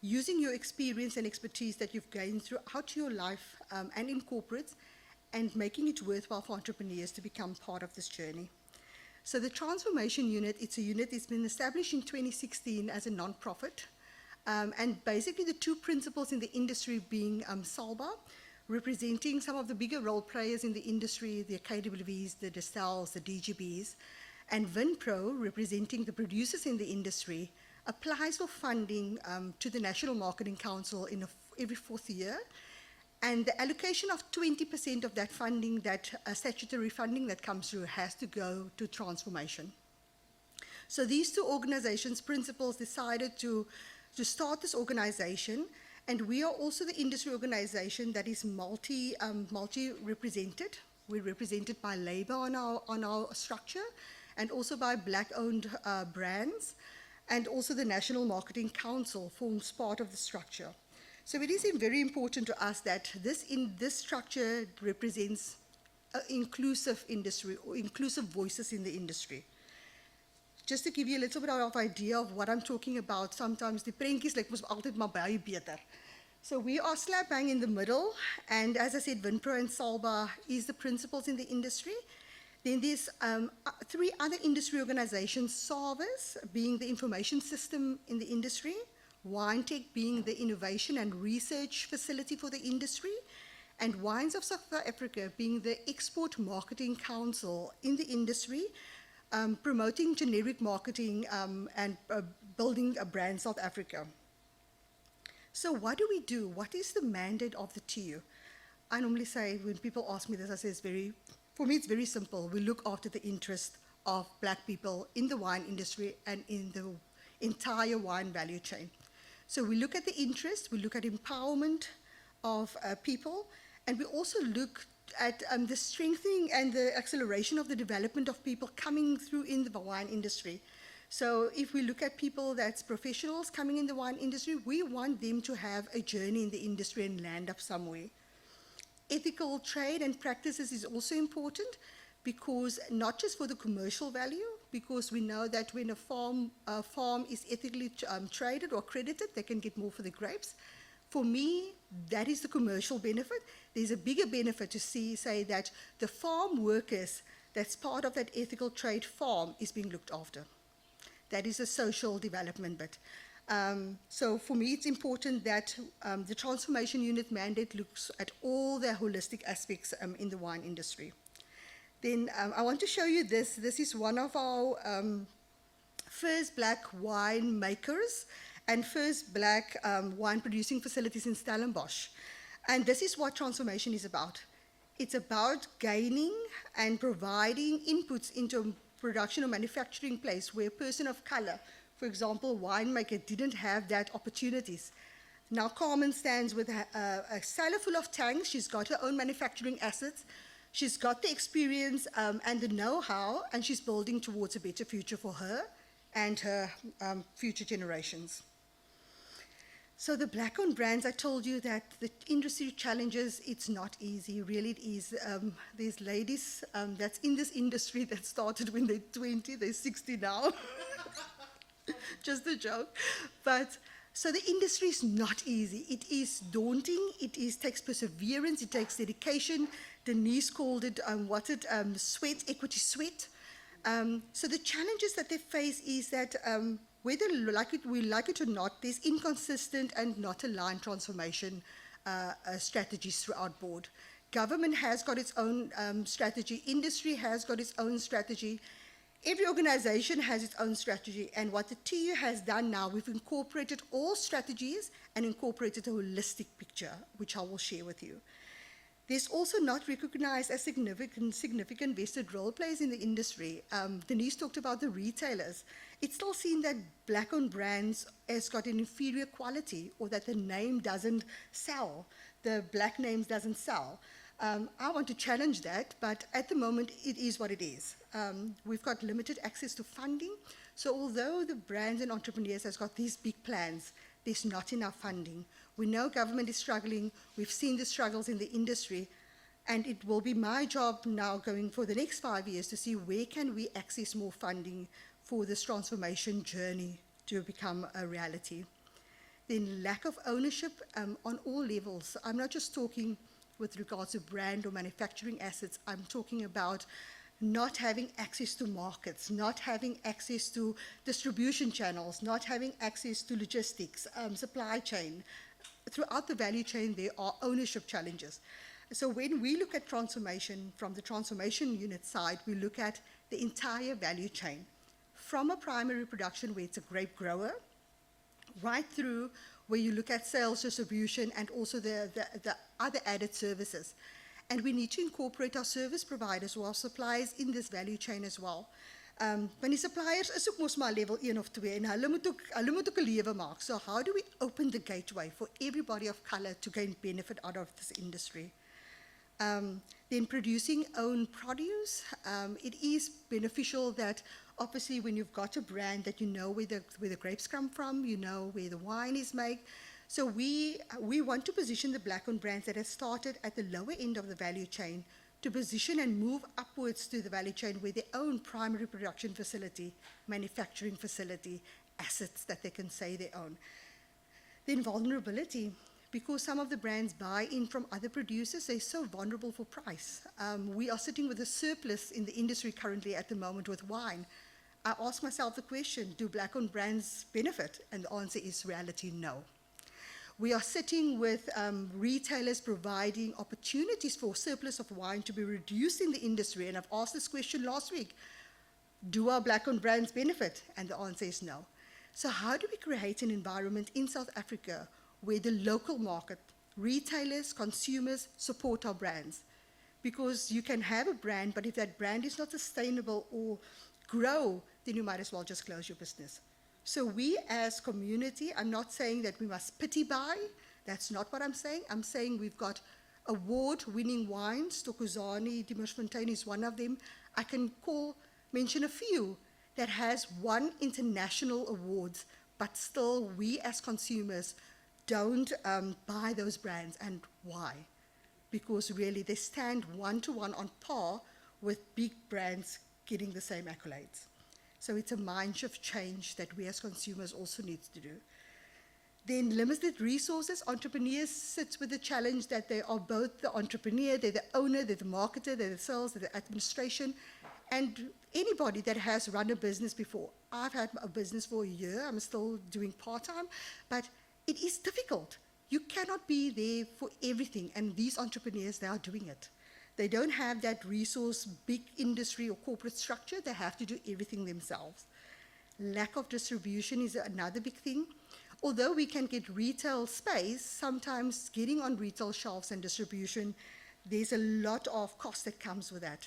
using your experience and expertise that you've gained throughout your life and in corporates, and making it worthwhile for entrepreneurs to become part of this journey. So the Transformation Unit, it's a unit that's been established in 2016 as a non-profit. And basically the two principals in the industry being SALBA, representing some of the bigger role players in the industry, the KWVs, the Distels, the DGBs, and Vinpro, representing the producers in the industry, applies for funding to the National Marketing Council in every fourth year. And the allocation of 20% of that funding, that statutory funding that comes through, has to go to transformation. So these two organizations, principals, decided to start this organization, and we are also the industry organization that is multi-represented. We're represented by labor on our structure, and also by Black-owned brands, and also the National Marketing Council forms part of the structure. So it is very important to us that this structure represents an inclusive industry, or inclusive voices in the industry. Just to give you a little bit of idea of what I'm talking about, sometimes the prentjies lyk mos altyd maar baie beter. So we are slap bang in the middle, and as I said, Vinpro and Salba is the principals in the industry. Then there's three other industry organizations, SARVIS being the information system in the industry, WineTech being the innovation and research facility for the industry, and Wines of South Africa being the export marketing council in the industry, promoting generic marketing and building a brand South Africa. So what do we do? What is the mandate of the TU? I normally say, when people ask me this, I say for me it's very simple. We look after the interest of Black people in the wine industry and in the entire wine value chain. So we look at the interest, we look at empowerment of people, and we also look at the strengthening and the acceleration of the development of people coming through in the wine industry. So if we look at people that's professionals coming in the wine industry, we want them to have a journey in the industry and land up somewhere. Ethical trade and practices is also important, because not just for the commercial value, because we know that when a farm is ethically traded or accredited, they can get more for the grapes. For me, that is the commercial benefit. There's a bigger benefit to say that the farm workers that's part of that ethical trade farm is being looked after. That is a social development bit. So for me, it's important that the Transformation Unit mandate looks at all the holistic aspects in the wine industry. Then I want to show you this. This is one of our first Black wine makers and first Black wine producing facilities in Stellenbosch. And this is what transformation is about. It's about gaining and providing inputs into a production or manufacturing place where a person of color, for example, winemaker, didn't have that opportunities. Now Carmen stands with a cellar full of tanks. She's got her own manufacturing assets. She's got the experience and the know-how, and she's building towards a better future for her and her future generations. So the Black-owned brands, I told you that the industry challenges, it's not easy, really it is. There's ladies that's in this industry that started when they're 20, they're 60 now. Just a joke. But so the industry is not easy. It is daunting. It takes perseverance. It takes dedication. Denise called it, sweat, equity sweat. So the challenges that they face is that whether we like it or not, there's inconsistent and not aligned transformation strategies throughout board. Government has got its own strategy. Industry has got its own strategy. Every organization has its own strategy, and what the TU has done now, we've incorporated all strategies and incorporated a holistic picture, which I will share with you. There's also not recognized as significant vested role players in the industry. Denise talked about the retailers. It's still seen that Black-owned brands has got an inferior quality, or that the name doesn't sell, the Black names doesn't sell. I want to challenge that, but at the moment, it is what it is. We've got limited access to funding, so although the brands and entrepreneurs has got these big plans, there's not enough funding. We know government is struggling. We've seen the struggles in the industry. And it will be my job now going for the next 5 years to see where can we access more funding for this transformation journey to become a reality. Then lack of ownership on all levels. I'm not just talking with regards to brand or manufacturing assets. I'm talking about not having access to markets, not having access to distribution channels, not having access to logistics, supply chain. Throughout the value chain, there are ownership challenges. So when we look at transformation from the transformation unit side, we look at the entire value chain, from a primary production where it's a grape grower, right through where you look at sales, distribution, and also the other added services. And we need to incorporate our service providers or our suppliers in this value chain as well. Want die suppliers is ook mos maar level 1 of 2 en hulle moet ook 'n lewe maak. So how do we open the gateway for everybody of color to gain benefit out of this industry? Then producing own produce. It is beneficial that obviously when you've got a brand that you know where the grapes come from, you know where the wine is made. So we want to position the black-owned brands that have started at the lower end of the value chain to position and move upwards to the value chain with their own primary production facility, manufacturing facility, assets that they can say they own. Then vulnerability. Because some of the brands buy in from other producers, they're so vulnerable for price. We are sitting with a surplus in the industry currently at the moment with wine. I ask myself the question, do black-owned brands benefit? And the answer is reality, no. We are sitting with retailers providing opportunities for surplus of wine to be reduced in the industry. And I've asked this question last week, do our black-owned brands benefit? And the answer is no. So how do we create an environment in South Africa where the local market, retailers, consumers support our brands? Because you can have a brand, but if that brand is not sustainable or grow, then you might as well just close your business. So we as community, I'm not saying that we must pity buy. That's not what I'm saying. I'm saying we've got award-winning wines. Thokozani, Dimersfontein is one of them. I can mention a few that has won international awards, but still we as consumers don't buy those brands. And why? Because really they stand one-to-one on par with big brands getting the same accolades. So it's a mind shift change that we as consumers also need to do. Then limited resources. Entrepreneurs sit with the challenge that they are both the entrepreneur, they're the owner, they're the marketer, they're the sales, they're the administration. And anybody that has run a business before, I've had a business for a year, I'm still doing part-time, but it is difficult. You cannot be there for everything, and these entrepreneurs, they are doing it. They don't have that resource, big industry or corporate structure. They have to do everything themselves. Lack of distribution is another big thing. Although we can get retail space, sometimes getting on retail shelves and distribution, there's a lot of cost that comes with that.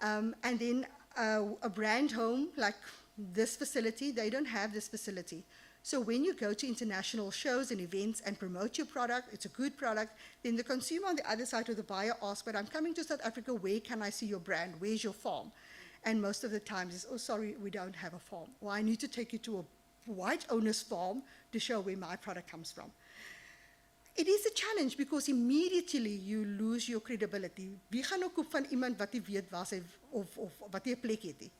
And then a brand home like this facility, they don't have this facility. So when you go to international shows and events and promote your product, it's a good product, then the consumer on the other side or the buyer asks, but I'm coming to South Africa, where can I see your brand? Where's your farm? And most of the times it's, oh, sorry, we don't have a farm. Or I need to take you to a white owner's farm to show where my product comes from. It is a challenge because immediately you lose your credibility. Wie gaan nou koop van iemand wat nie weet waar sy of wat nie 'n plek het nie?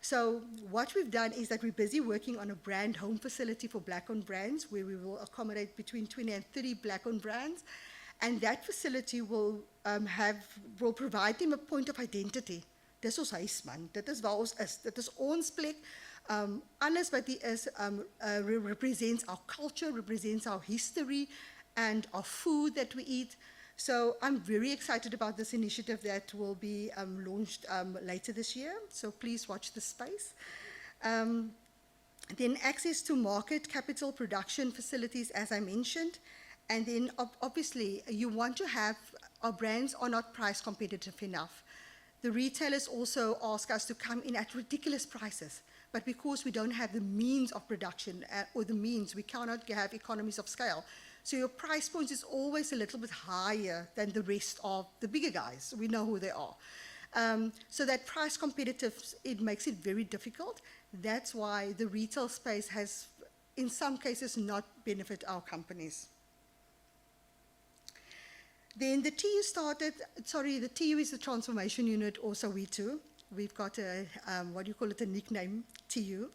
So what we've done is that we're busy working on a brand home facility for black-owned brands where we will accommodate between 20 and 30 black-owned brands. And that facility will provide them a point of identity. Dis ons huis man, dit is waar ons is, dit is ons plek. Alles wat hier is represents our culture, represents our history and our food that we eat. So I'm very excited about this initiative that will be launched later this year. So please watch this space. Then access to market, capital, production facilities, as I mentioned. And then obviously you want to have, our brands are not price competitive enough. The retailers also ask us to come in at ridiculous prices. But because we don't have the means of production or the means, we cannot have economies of scale. So your price point is always a little bit higher than the rest of the bigger guys. We know who they are. So that price competitive, it makes it very difficult. That's why the retail space has, in some cases, not benefit our companies. Then the TU the TU is the transformation unit, also we too. We've got a, a nickname, TU.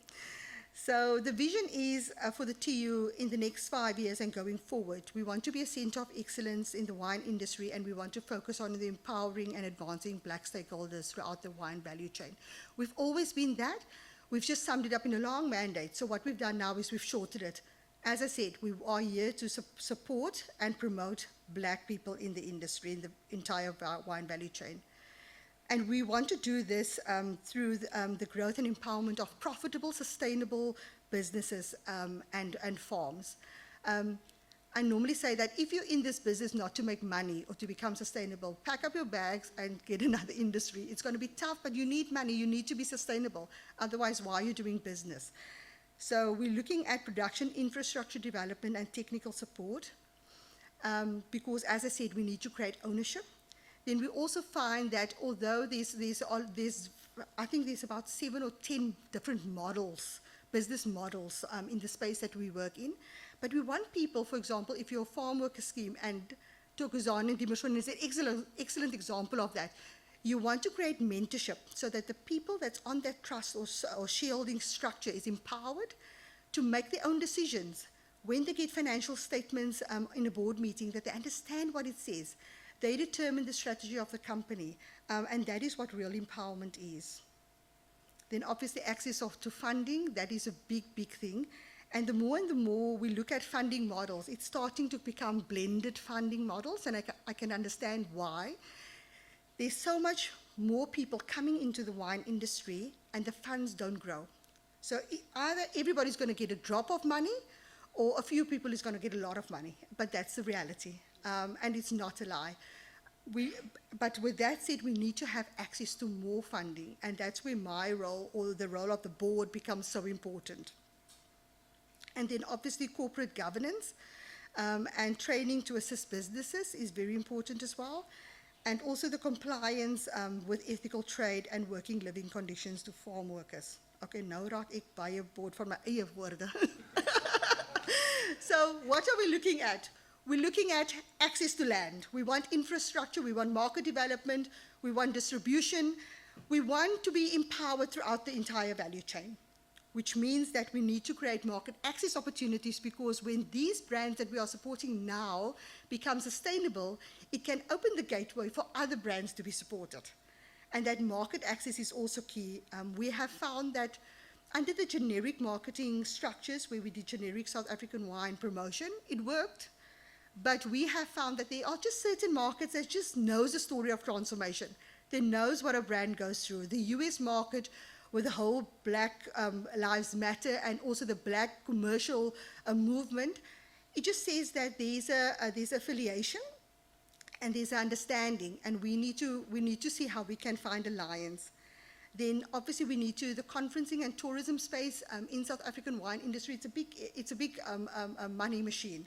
So the vision is for the TU in the next 5 years and going forward. We want to be a center of excellence in the wine industry, and we want to focus on the empowering and advancing Black stakeholders throughout the wine value chain. We've always been that. We've just summed it up in a long mandate. So what we've done now is we've shortened it. As I said, we are here to support and promote Black people in the industry, in the entire wine value chain. And we want to do this through the growth and empowerment of profitable, sustainable businesses and farms. I normally say that if you're in this business not to make money or to become sustainable, pack up your bags and get another industry. It's going to be tough, but you need money. You need to be sustainable. Otherwise, why are you doing business? So we're looking at production, infrastructure development, and technical support because, as I said, we need to create ownership. Then we also find that although I think there's about 7 or 10 different models, business models in the space that we work in, but we want people, for example, if you're a farm worker scheme, and Thokozani and Dimashwan is an excellent example of that, you want to create mentorship so that the people that's on that trust or shareholding structure is empowered to make their own decisions. When they get financial statements in a board meeting, that they understand what it says. They determine the strategy of the company, and that is what real empowerment is. Then obviously access to funding, that is a big, big thing. And the more we look at funding models, it's starting to become blended funding models, and I can understand why. There's so much more people coming into the wine industry, and the funds don't grow. So either everybody's going to get a drop of money, or a few people is going to get a lot of money. But that's the reality, and it's not a lie. But with that said, we need to have access to more funding, and that's where my role, or the role of the board, becomes so important. And then obviously corporate governance and training to assist businesses is very important as well. And also the compliance with ethical trade and working living conditions to farm workers. Okay, nou raak ek baie boord van my eie woorde. So what are we looking at? We're looking at access to land. We want infrastructure, we want market development, we want distribution. We want to be empowered throughout the entire value chain, which means that we need to create market access opportunities, because when these brands that we are supporting now become sustainable, it can open the gateway for other brands to be supported. And that market access is also key. We have found that under the generic marketing structures, where we did generic South African wine promotion, it worked. But we have found that there are just certain markets that just knows the story of transformation. They knows what a brand goes through. The US market, with the whole Black Lives Matter and also the Black commercial movement, it just says that there's affiliation and there's understanding, and we need to see how we can find alliance. Then obviously we need to, the conferencing and tourism space in South African wine industry, it's a big money machine.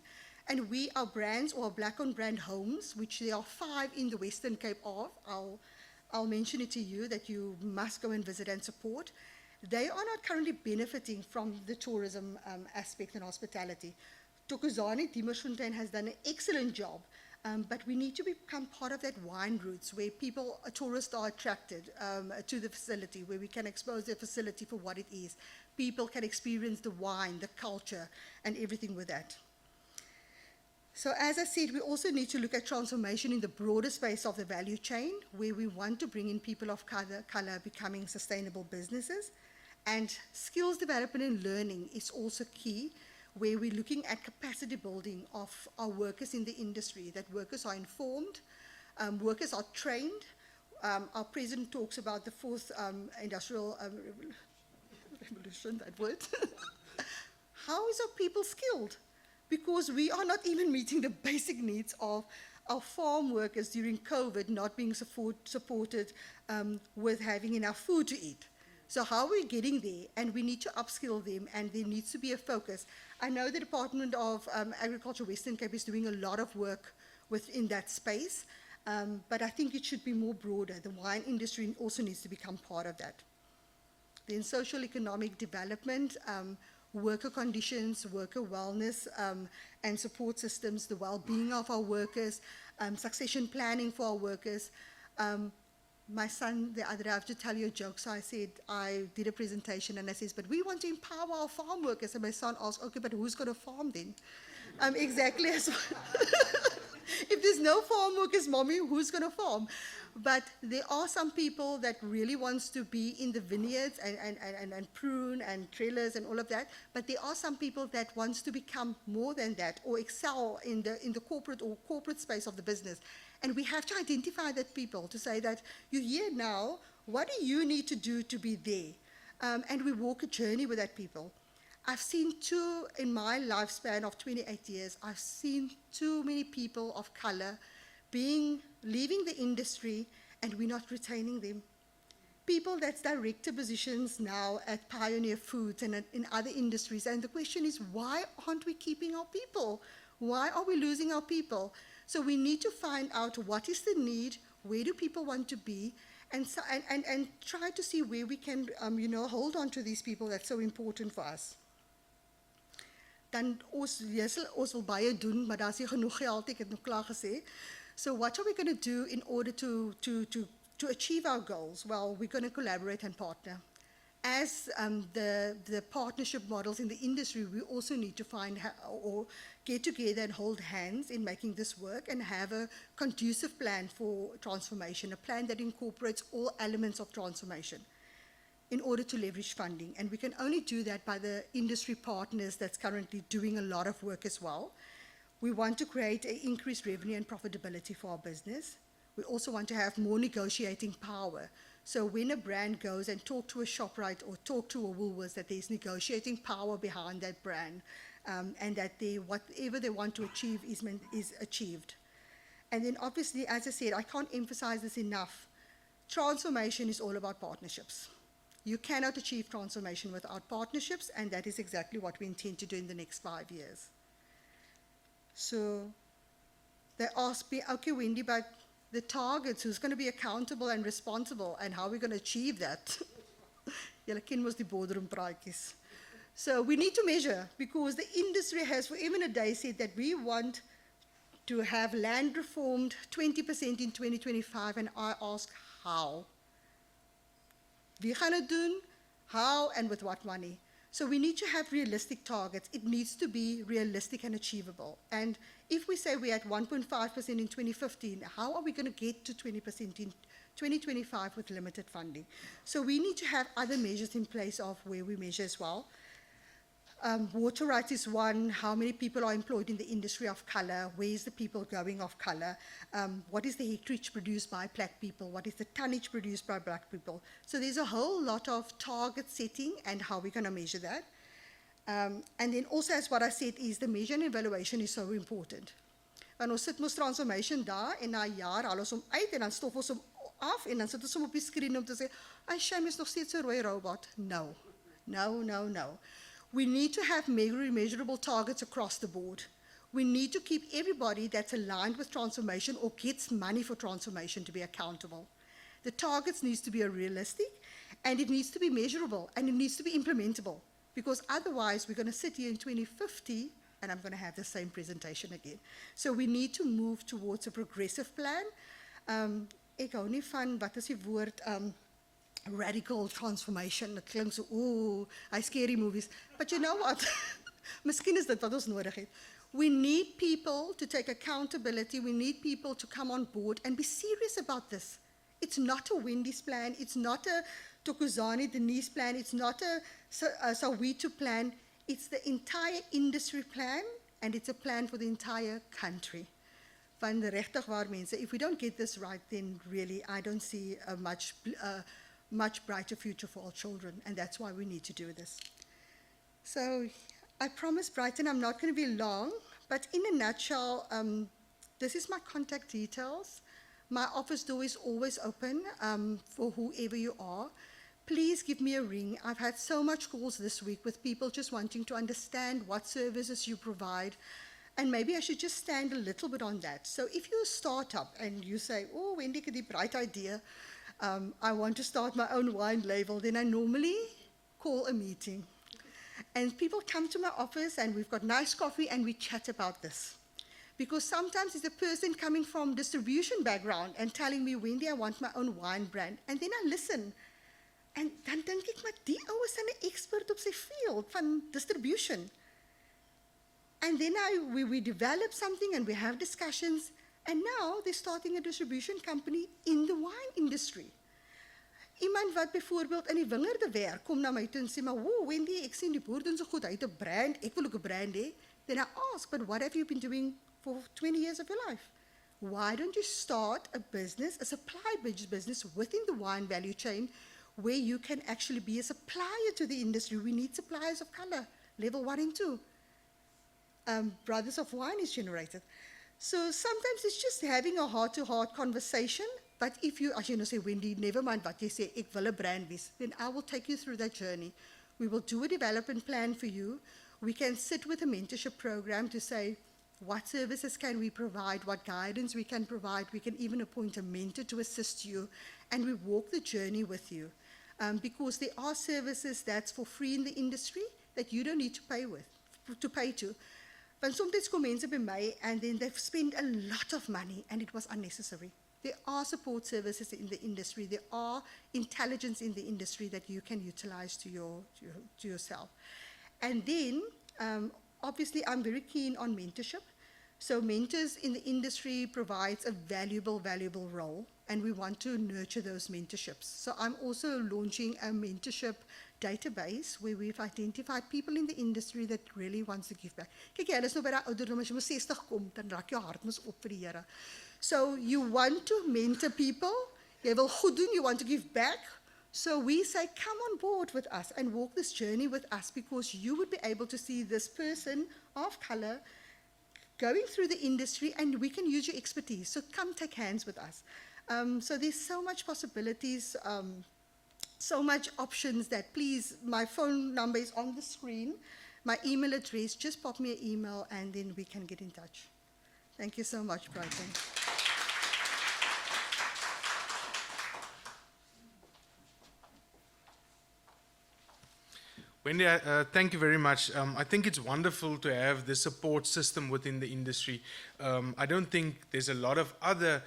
And our brands, or Black-owned brand homes, which there are 5 in the Western Cape of, I'll mention it to you that you must go and visit and support. They are not currently benefiting from the tourism aspect and hospitality. Thokozani, Dimashfontein has done an excellent job, but we need to become part of that wine routes where tourists are attracted to the facility, where we can expose the facility for what it is. People can experience the wine, the culture, and everything with that. So as I said, we also need to look at transformation in the broader space of the value chain, where we want to bring in people of color becoming sustainable businesses. And skills development and learning is also key, where we're looking at capacity building of our workers in the industry, that workers are informed, workers are trained. Our president talks about the 4th industrial revolution, that word. How is our people skilled? Because we are not even meeting the basic needs of our farm workers during COVID, not being supported with having enough food to eat. So how are we getting there? And we need to upskill them, and there needs to be a focus. I know the Department of Agriculture Western Cape is doing a lot of work within that space, but I think it should be more broader. The wine industry also needs to become part of that. Then social economic development, worker conditions, worker wellness and support systems, the well-being of our workers, succession planning for our workers. My son, the other day, I have to tell you a joke, so I said, I did a presentation and I says, but we want to empower our farm workers. And my son asked, okay, but who's going to farm then? Exactly as if there's no farm workers, mommy, who's going to farm? But there are some people that really wants to be in the vineyards and prune and trailers and all of that. But there are some people that wants to become more than that or excel in the corporate space of the business. And we have to identify that people to say that you're here now, what do you need to do to be there? And we walk a journey with that people. I've seen in my lifespan of 28 years, I've seen too many people of color leaving the industry and we're not retaining them. People that's director positions now at Pioneer Foods and in other industries. And the question is, why aren't we keeping our people? Why are we losing our people? So we need to find out what is the need, where do people want to be, and try to see where we can hold on to these people that's so important for us. Dan ons wil baie doen, maar daar's nie genoeg geld, ek het nog klaar gesê. So what are we going to do in order to achieve our goals? Well, we're going to collaborate and partner. As the partnership models in the industry, we also need to find or get together and hold hands in making this work and have a conducive plan for transformation, a plan that incorporates all elements of transformation in order to leverage funding. And we can only do that by the industry partners that's currently doing a lot of work as well. We want to create an increased revenue and profitability for our business. We also want to have more negotiating power. So when a brand goes and talk to a ShopRite or talk to a Woolworths, that there's negotiating power behind that brand, and that whatever they want to achieve is achieved. And then obviously, as I said, I can't emphasize this enough. Transformation is all about partnerships. You cannot achieve transformation without partnerships, and that is exactly what we intend to do in the next 5 years. So they asked me, okay, Wendy, but the targets, who's going to be accountable and responsible, and how are we going to achieve that? Julle ken mos die boardroom praatjies. So we need to measure, because the industry has forever and a day said that we want to have land reformed 20% in 2025, and I ask how? Wie gaan het doen? How and with what money? So we need to have realistic targets. It needs to be realistic and achievable. And if we say we're at 1.5% in 2015, how are we going to get to 20% in 2025 with limited funding? So we need to have other measures in place of where we measure as well. Water rights is one. How many people are employed in the industry of color? Where is the people going of color? What is the hectarage produced by black people? What is the tonnage produced by black people? So there's a whole lot of target setting and how we're going to measure that. And then also, as what I said, is the measure and evaluation is so important. Want ons sit mos transformation daar en na 'n jaar haal ons hom uit en dan stof ons hom af en dan sit ons hom op die skerm om te sê, "Ai, shame is nog steeds 'n rooi robot." No. No. We need to have measurable targets across the board. We need to keep everybody that's aligned with transformation or gets money for transformation to be accountable. The targets needs to be realistic, and it needs to be measurable, and it needs to be implementable, because otherwise we're going to sit here in 2050 and I'm going to have the same presentation again. So we need to move towards a progressive plan. Ek hou nie van, wat is die woord, radical transformation. It klink so, ooh, hy scary movies. But you know what? Miskien is dit wat ons nodig het. We need people to take accountability. We need people to come on board and be serious about this. It's not a Wendy's plan. It's not a Tokozani Denise plan. It's not a Soweto plan. It's the entire industry plan, and it's a plan for the entire country. Van de regtig waar mense, if we don't get this right, then really I don't see a much brighter future for our children, and that's why we need to do this. So I promise, Brighton, I'm not going to be long, but in a nutshell, this is my contact details. My office door is always open for whoever you are. Please give me a ring. I've had so much calls this week with people just wanting to understand what services you provide, and maybe I should just stand a little bit on that. So if you're a startup and you say, oh, Wendy, get a bright idea, I want to start my own wine label, then I normally call a meeting. And people come to my office and we've got nice coffee and we chat about this. Because sometimes it's a person coming from distribution background and telling me, Wendy, I want my own wine brand. And then I listen. En dan dink ek, maar die ou is 'n expert op sy field van distribution. And then we develop something and we have discussions. And now they're starting a distribution company in the wine industry. Iemand wat bijvoorbeeld in die wingerde werk, kom na my toe en sê, maar Wendy, ek sien die boer doen so goed, hy het 'n brand, ek wil ook 'n brand hê. Then I ask, but what have you been doing for 20 years of your life? Why don't you start a business, a supply business within the wine value chain, where you can actually be a supplier to the industry? We need suppliers of color, level 1 and 2. Brothers of Wine is generated. So sometimes it's just having a heart-to-heart conversation. But if you, as you know, say, Wendy, never mind what you say, ek wil 'n brand wees, then I will take you through that journey. We will do a development plan for you. We can sit with a mentorship program to say, what services can we provide, what guidance we can provide. We can even appoint a mentor to assist you, and we walk the journey with you. Because there are services that's for free in the industry that you don't need to pay to. Want soms kom mense by my and then they've spent a lot of money and it was unnecessary. There are support services in the industry. There are intelligence in the industry that you can utilize to yourself. And then, obviously, I'm very keen on mentorship. So mentors in the industry provides a valuable role, and we want to nurture those mentorships. So I'm also launching a mentorship database where we've identified people in the industry that really wants to give back. Kyk, jy is nou by daai ouderdom as jy moet 60 kom, dan raak jou hart mos op vir die Here. So you want to mentor people, jy wil goed doen, you want to give back. So we say, come on board with us and walk this journey with us, because you would be able to see this person of color going through the industry, and we can use your expertise. So come take hands with us. So there's so much possibilities, so much options that, please, my phone number is on the screen, my email address, just pop me an email and then we can get in touch. Thank you so much, Brighton. Wendy, thank you very much. I think it's wonderful to have the support system within the industry. I don't think there's a lot of other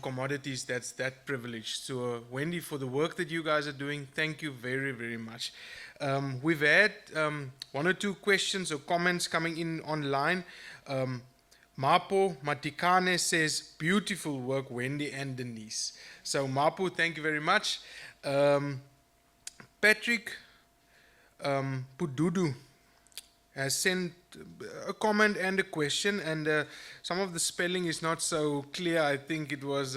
commodities that's that privileged. So Wendy, for the work that you guys are doing, thank you very, very much. We've had 1 or 2 questions or comments coming in online. Mapo Matikane says, beautiful work, Wendy and Denise. So Mapo, thank you very much. Patrick Pududu has sent a comment and a question, and some of the spelling is not so clear. I think it was,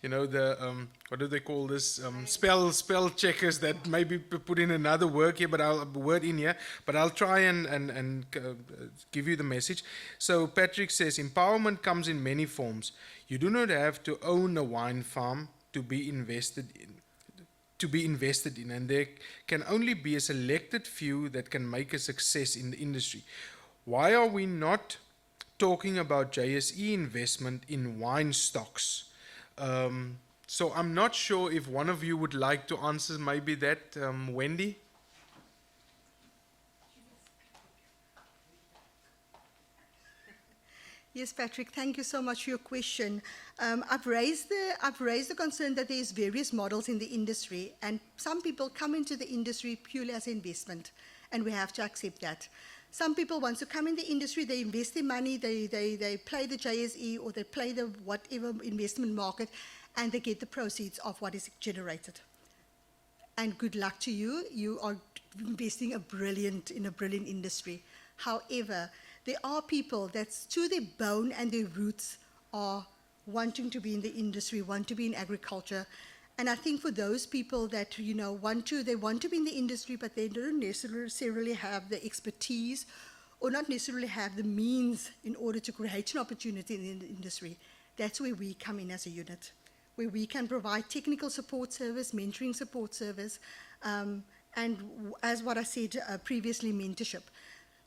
you know, the, what do they call this? Spell checkers that maybe put in another word here, but I'll try and give you the message. So Patrick says, empowerment comes in many forms. You do not have to own a wine farm to be invested in, and there can only be a selected few that can make a success in the industry. Why are we not talking about JSE investment in wine stocks? So I'm not sure if one of you would like to answer maybe that, Wendy? Yes, Patrick, thank you so much for your question. I've raised the concern that there is various models in the industry, and some people come into the industry purely as investment, and we have to accept that. Some people want to come in the industry, they invest their money, they play the JSE or they play the whatever investment market, and they get the proceeds of what is generated. And good luck to you. You are investing in a brilliant industry. However, there are people that's to their bone and their roots are wanting to be in the industry, want to be in agriculture. And I think for those people that, you know, they want to be in the industry, but they don't necessarily have the expertise or not necessarily have the means in order to create an opportunity in the industry, that's where we come in as a unit, where we can provide technical support service, mentoring support service, and as what I said previously, mentorship.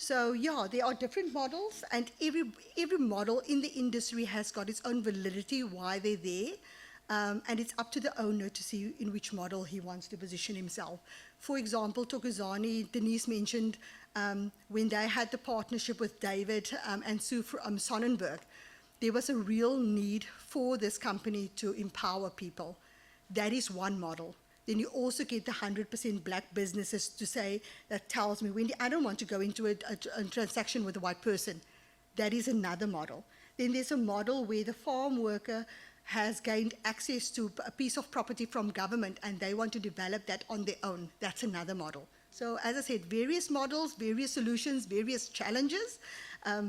So yeah, there are different models, and every model in the industry has got its own validity, why they're there. and it's up to the owner to see in which model he wants to position himself. For example, Thokozani, Denise mentioned when they had the partnership with David and Sue Sonnenberg, there was a real need for this company to empower people. That is one model. Then you also get the 100% black businesses to say, that tells me, Wendy, I don't want to go into a transaction with a white person. That is another model. Then there's a model where the farm worker has gained access to a piece of property from government and they want to develop that on their own. That's another model. So as I said, various models, various solutions, various challenges,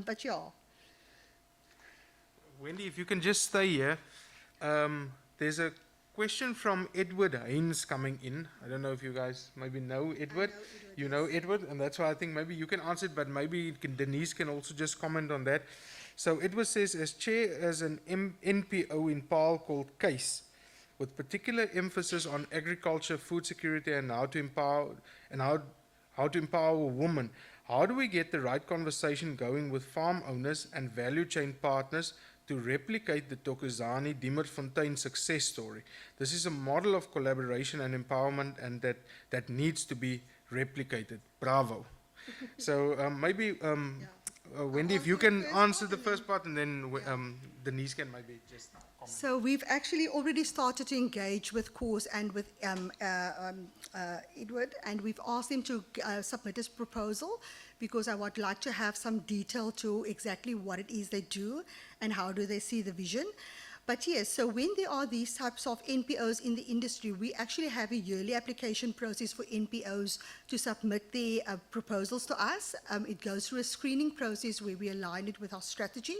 but yeah. Wendy, if you can just stay here. There's a question from Edward Haynes coming in. I don't know if you guys maybe know Edward. You know Edward, and that's why I think maybe you can answer it, but maybe Denise can also just comment on that. So Edward says, as chair as an NPO in Paarl called CASE, with particular emphasis on agriculture, food security, and how to empower women, how do we get the right conversation going with farm owners and value chain partners to replicate the Thokozani Diemerfontein success story? This is a model of collaboration and empowerment, and that needs to be replicated. Bravo. So maybe Wendy, if you can answer the first part, and then Denise can maybe just comment. So we've actually already started to engage with CORS and with Edward, and we've asked him to submit his proposal, because I would like to have some detail to exactly what it is they do and how do they see the vision. But yes, so when there are these types of NPOs in the industry, we actually have a yearly application process for NPOs to submit their proposals to us. It goes through a screening process where we align it with our strategy.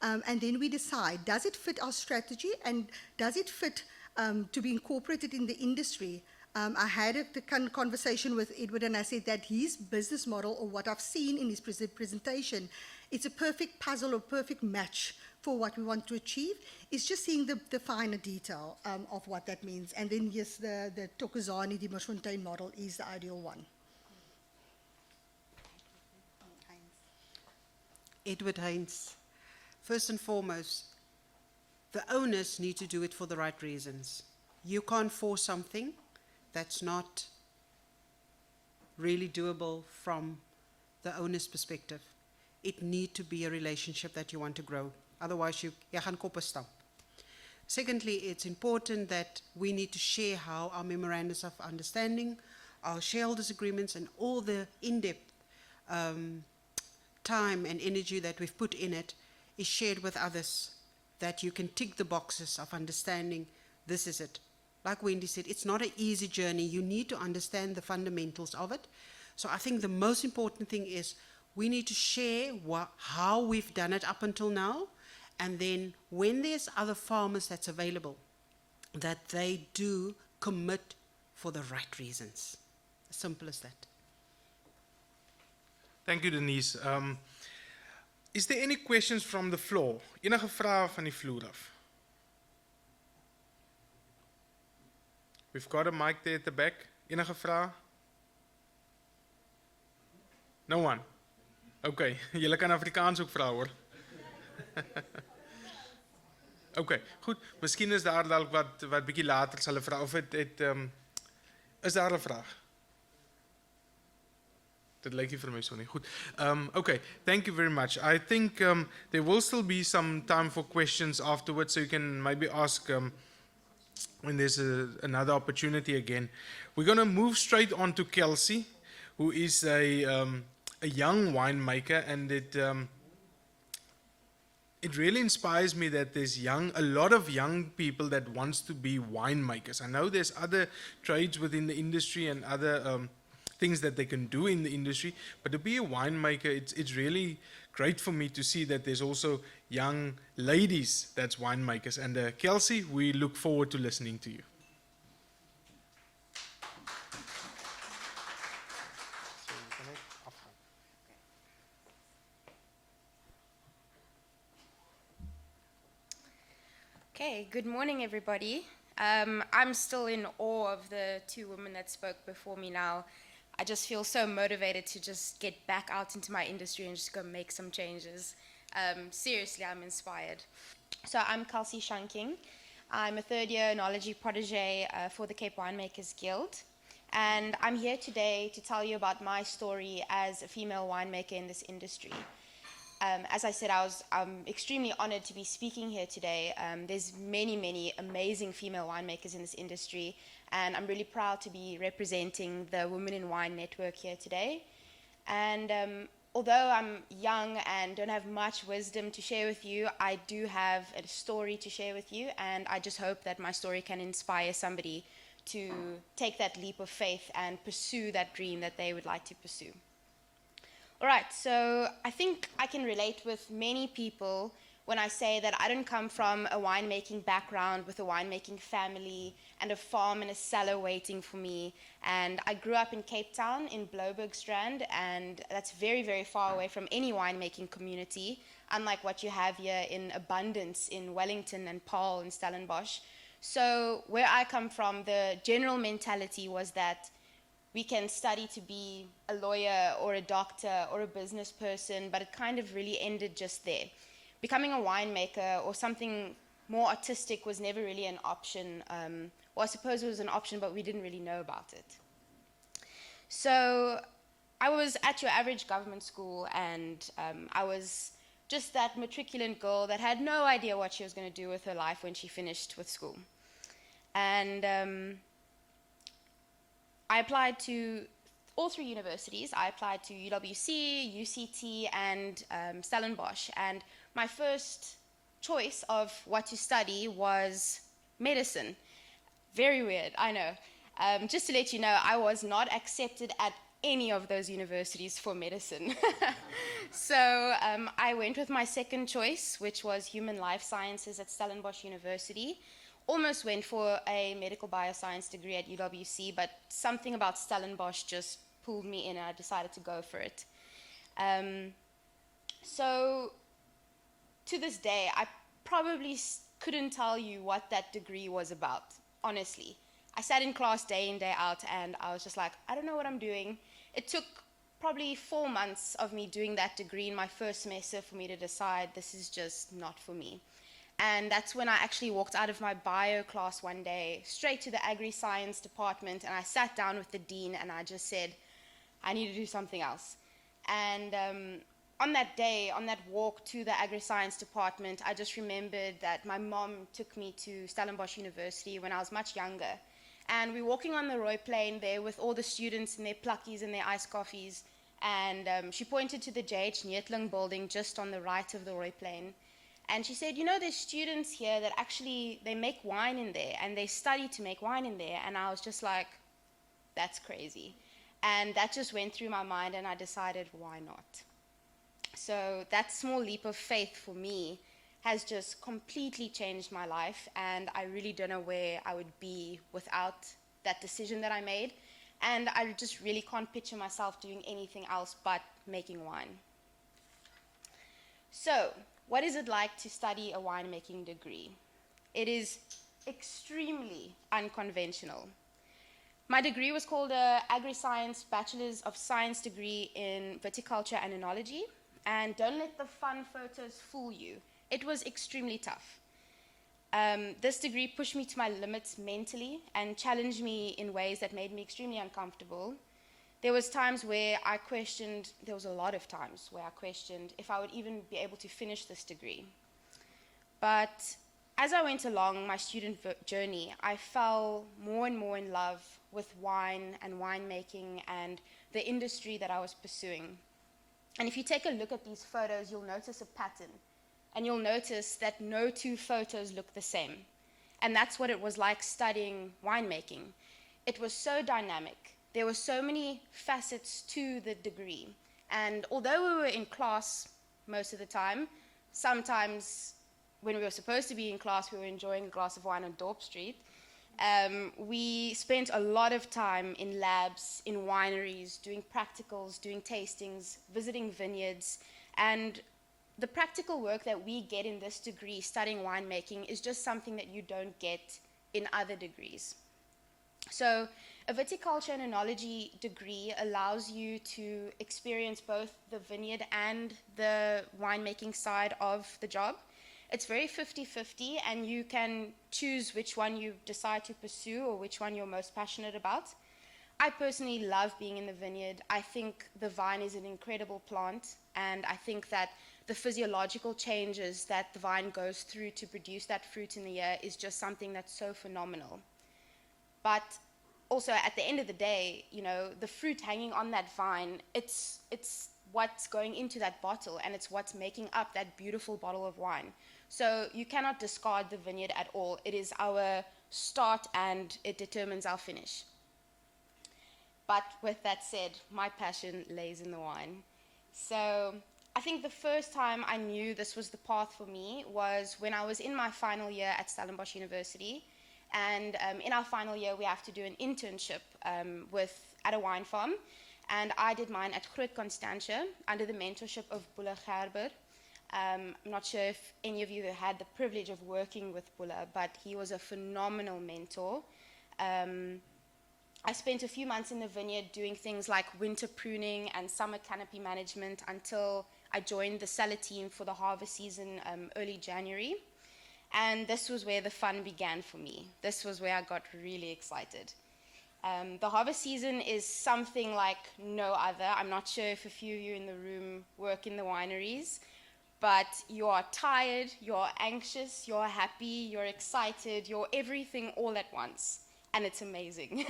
And then we decide, does it fit our strategy and does it fit to be incorporated in the industry? I had a conversation with Edward and I said that his business model, or what I've seen in his presentation, it's a perfect puzzle or perfect match for what we want to achieve. It's just seeing the finer detail of what that means. And then yes, the Thokozani Diemerfontein model is the ideal one. Edward Haynes. First and foremost, the owners need to do it for the right reasons. You can't force something that's not really doable from the owner's perspective. It needs to be a relationship that you want to grow. Otherwise, you gaan koppe stamp. Secondly, it's important that we need to share how our memorandums of understanding, our shareholders agreements, and all the in-depth time and energy that we've put in it is shared with others, that you can tick the boxes of understanding this is it. Like Wendy said, it's not an easy journey. You need to understand the fundamentals of it. So I think the most important thing is we need to share how we've done it up until now, and then when there's other farmers that's available, that they do commit for the right reasons. As simple as that. Thank you, Denise. Is there any questions from the floor? Enige vrae van die vloer af? We've got a mic there at the back. Enige vrae? No one? Okay, julle kan Afrikaans ook vra hoor. Okay, goed. Miskien is daar dalk wat bietjie later sal vra of is daar 'n vraag? Dit lyk nie vir my so nie. Goed. Okay, thank you very much. I think there will still be some time for questions afterwards, so you can maybe ask when there's another opportunity again. We're going to move straight on to Kelsey, who is a young winemaker, and it really inspires me that there's a lot of young people that wants to be winemakers. I know there's other trades within the industry and other things that they can do in the industry, but to be a winemaker, it's really great for me to see that there's also young ladies that's winemakers. And Kelsey, we look forward to listening to you. Okay, good morning, everybody. I'm still in awe of the two women that spoke before me now. I just feel so motivated to just get back out into my industry and just go make some changes. Seriously, I'm inspired. So I'm Kelsey Shanking. I'm a third-year enology protege for the Cape Winemakers Guild. And I'm here today to tell you about my story as a female winemaker in this industry. As I said, I'm extremely honored to be speaking here today. There's many amazing female winemakers in this industry, and I'm really proud to be representing the Women in Wine network here today. And although I'm young and don't have much wisdom to share with you, I do have a story to share with you, and I just hope that my story can inspire somebody to take that leap of faith and pursue that dream that they would like to pursue. All right, so I think I can relate with many people when I say that I don't come from a winemaking background with a winemaking family and a farm and a cellar waiting for me. And I grew up in Cape Town in Bloubergstrand, and that's very far away from any winemaking community, unlike what you have here in abundance in Wellington and Paarl and Stellenbosch. So where I come from, the general mentality was that we can study to be a lawyer or a doctor or a business person, but it kind of really ended just there. Becoming a winemaker or something more artistic was never really an option. Well, I suppose it was an option, but we didn't really know about it. So I was at your average government school, and I was just that matriculant girl that had no idea what she was going to do with her life when she finished with school. And I applied to all three universities. I applied to UWC, UCT, and Stellenbosch. And my first choice of what to study was medicine. Very weird, I know. Just to let you know, I was not accepted at any of those universities for medicine. So I went with my second choice, which was human life sciences at Stellenbosch University. Almost went for a medical bioscience degree at UWC, but something about Stellenbosch just pulled me in, and I decided to go for it. So to this day, I probably couldn't tell you what that degree was about, honestly. I sat in class day in, day out, and I was just like, I don't know what I'm doing. It took probably 4 months of me doing that degree in my first semester for me to decide this is just not for me. And that's when I actually walked out of my bio class one day, straight to the Agri-Science department, and I sat down with the dean, and I just said, I need to do something else. And on that day, on that walk to the Agri-Science department, I just remembered that my mom took me to Stellenbosch University when I was much younger. And we were walking on the Roy Plain there with all the students and their pluckies and their iced coffees, and she pointed to the J.H. Neethling building just on the right of the Roy Plain. And she said, you know, there's students here that actually, they make wine in there, and they study to make wine in there. And I was just like, that's crazy. And that just went through my mind, and I decided, why not? So that small leap of faith for me has just completely changed my life, and I really don't know where I would be without that decision that I made. And I just really can't picture myself doing anything else but making wine. So, what is it like to study a winemaking degree? It is extremely unconventional. My degree was called an Agri-Science Bachelor's of Science degree in Viticulture and Enology, and don't let the fun photos fool you. It was extremely tough. This degree pushed me to my limits mentally and challenged me in ways that made me extremely uncomfortable. There was a lot of times where I questioned if I would even be able to finish this degree. But as I went along my student journey, I fell more and more in love with wine and winemaking and the industry that I was pursuing. And if you take a look at these photos, you'll notice a pattern. And you'll notice that no two photos look the same. And that's what it was like studying winemaking. It was so dynamic. There were so many facets to the degree. And although we were in class most of the time, sometimes when we were supposed to be in class, we were enjoying a glass of wine on Dorp Street. We spent a lot of time in labs, in wineries, doing practicals, doing tastings, visiting vineyards. And the practical work that we get in this degree, studying winemaking, is just something that you don't get in other degrees. So a viticulture and enology degree allows you to experience both the vineyard and the winemaking side of the job. it's very 50-50, and you can choose which one you decide to pursue or which one you're most passionate about. I personally love being in the vineyard. I think the vine is an incredible plant, and I think that the physiological changes that the vine goes through to produce that fruit in the year is just something that's so phenomenal. But also, at the end of the day, you know, the fruit hanging on that vine, it's what's going into that bottle, and it's what's making up that beautiful bottle of wine. So you cannot discard the vineyard at all. It is our start, and it determines our finish. But with that said, my passion lays in the wine. So I think the first time I knew this was the path for me was when I was in my final year at Stellenbosch University. And in our final year, we have to do an internship at a wine farm. And I did mine at Groot Constantia under the mentorship of Bulle Gerber. I'm not sure if any of you had the privilege of working with Bulle, but he was a phenomenal mentor. I spent a few months in the vineyard doing things like winter pruning and summer canopy management until I joined the cellar team for the harvest season early January. And this was where the fun began for me. This was where I got really excited. The harvest season is something like no other. I'm not sure if a few of you in the room work in the wineries, but you are tired, you're anxious, you're happy, you're excited, you're everything all at once. And it's amazing.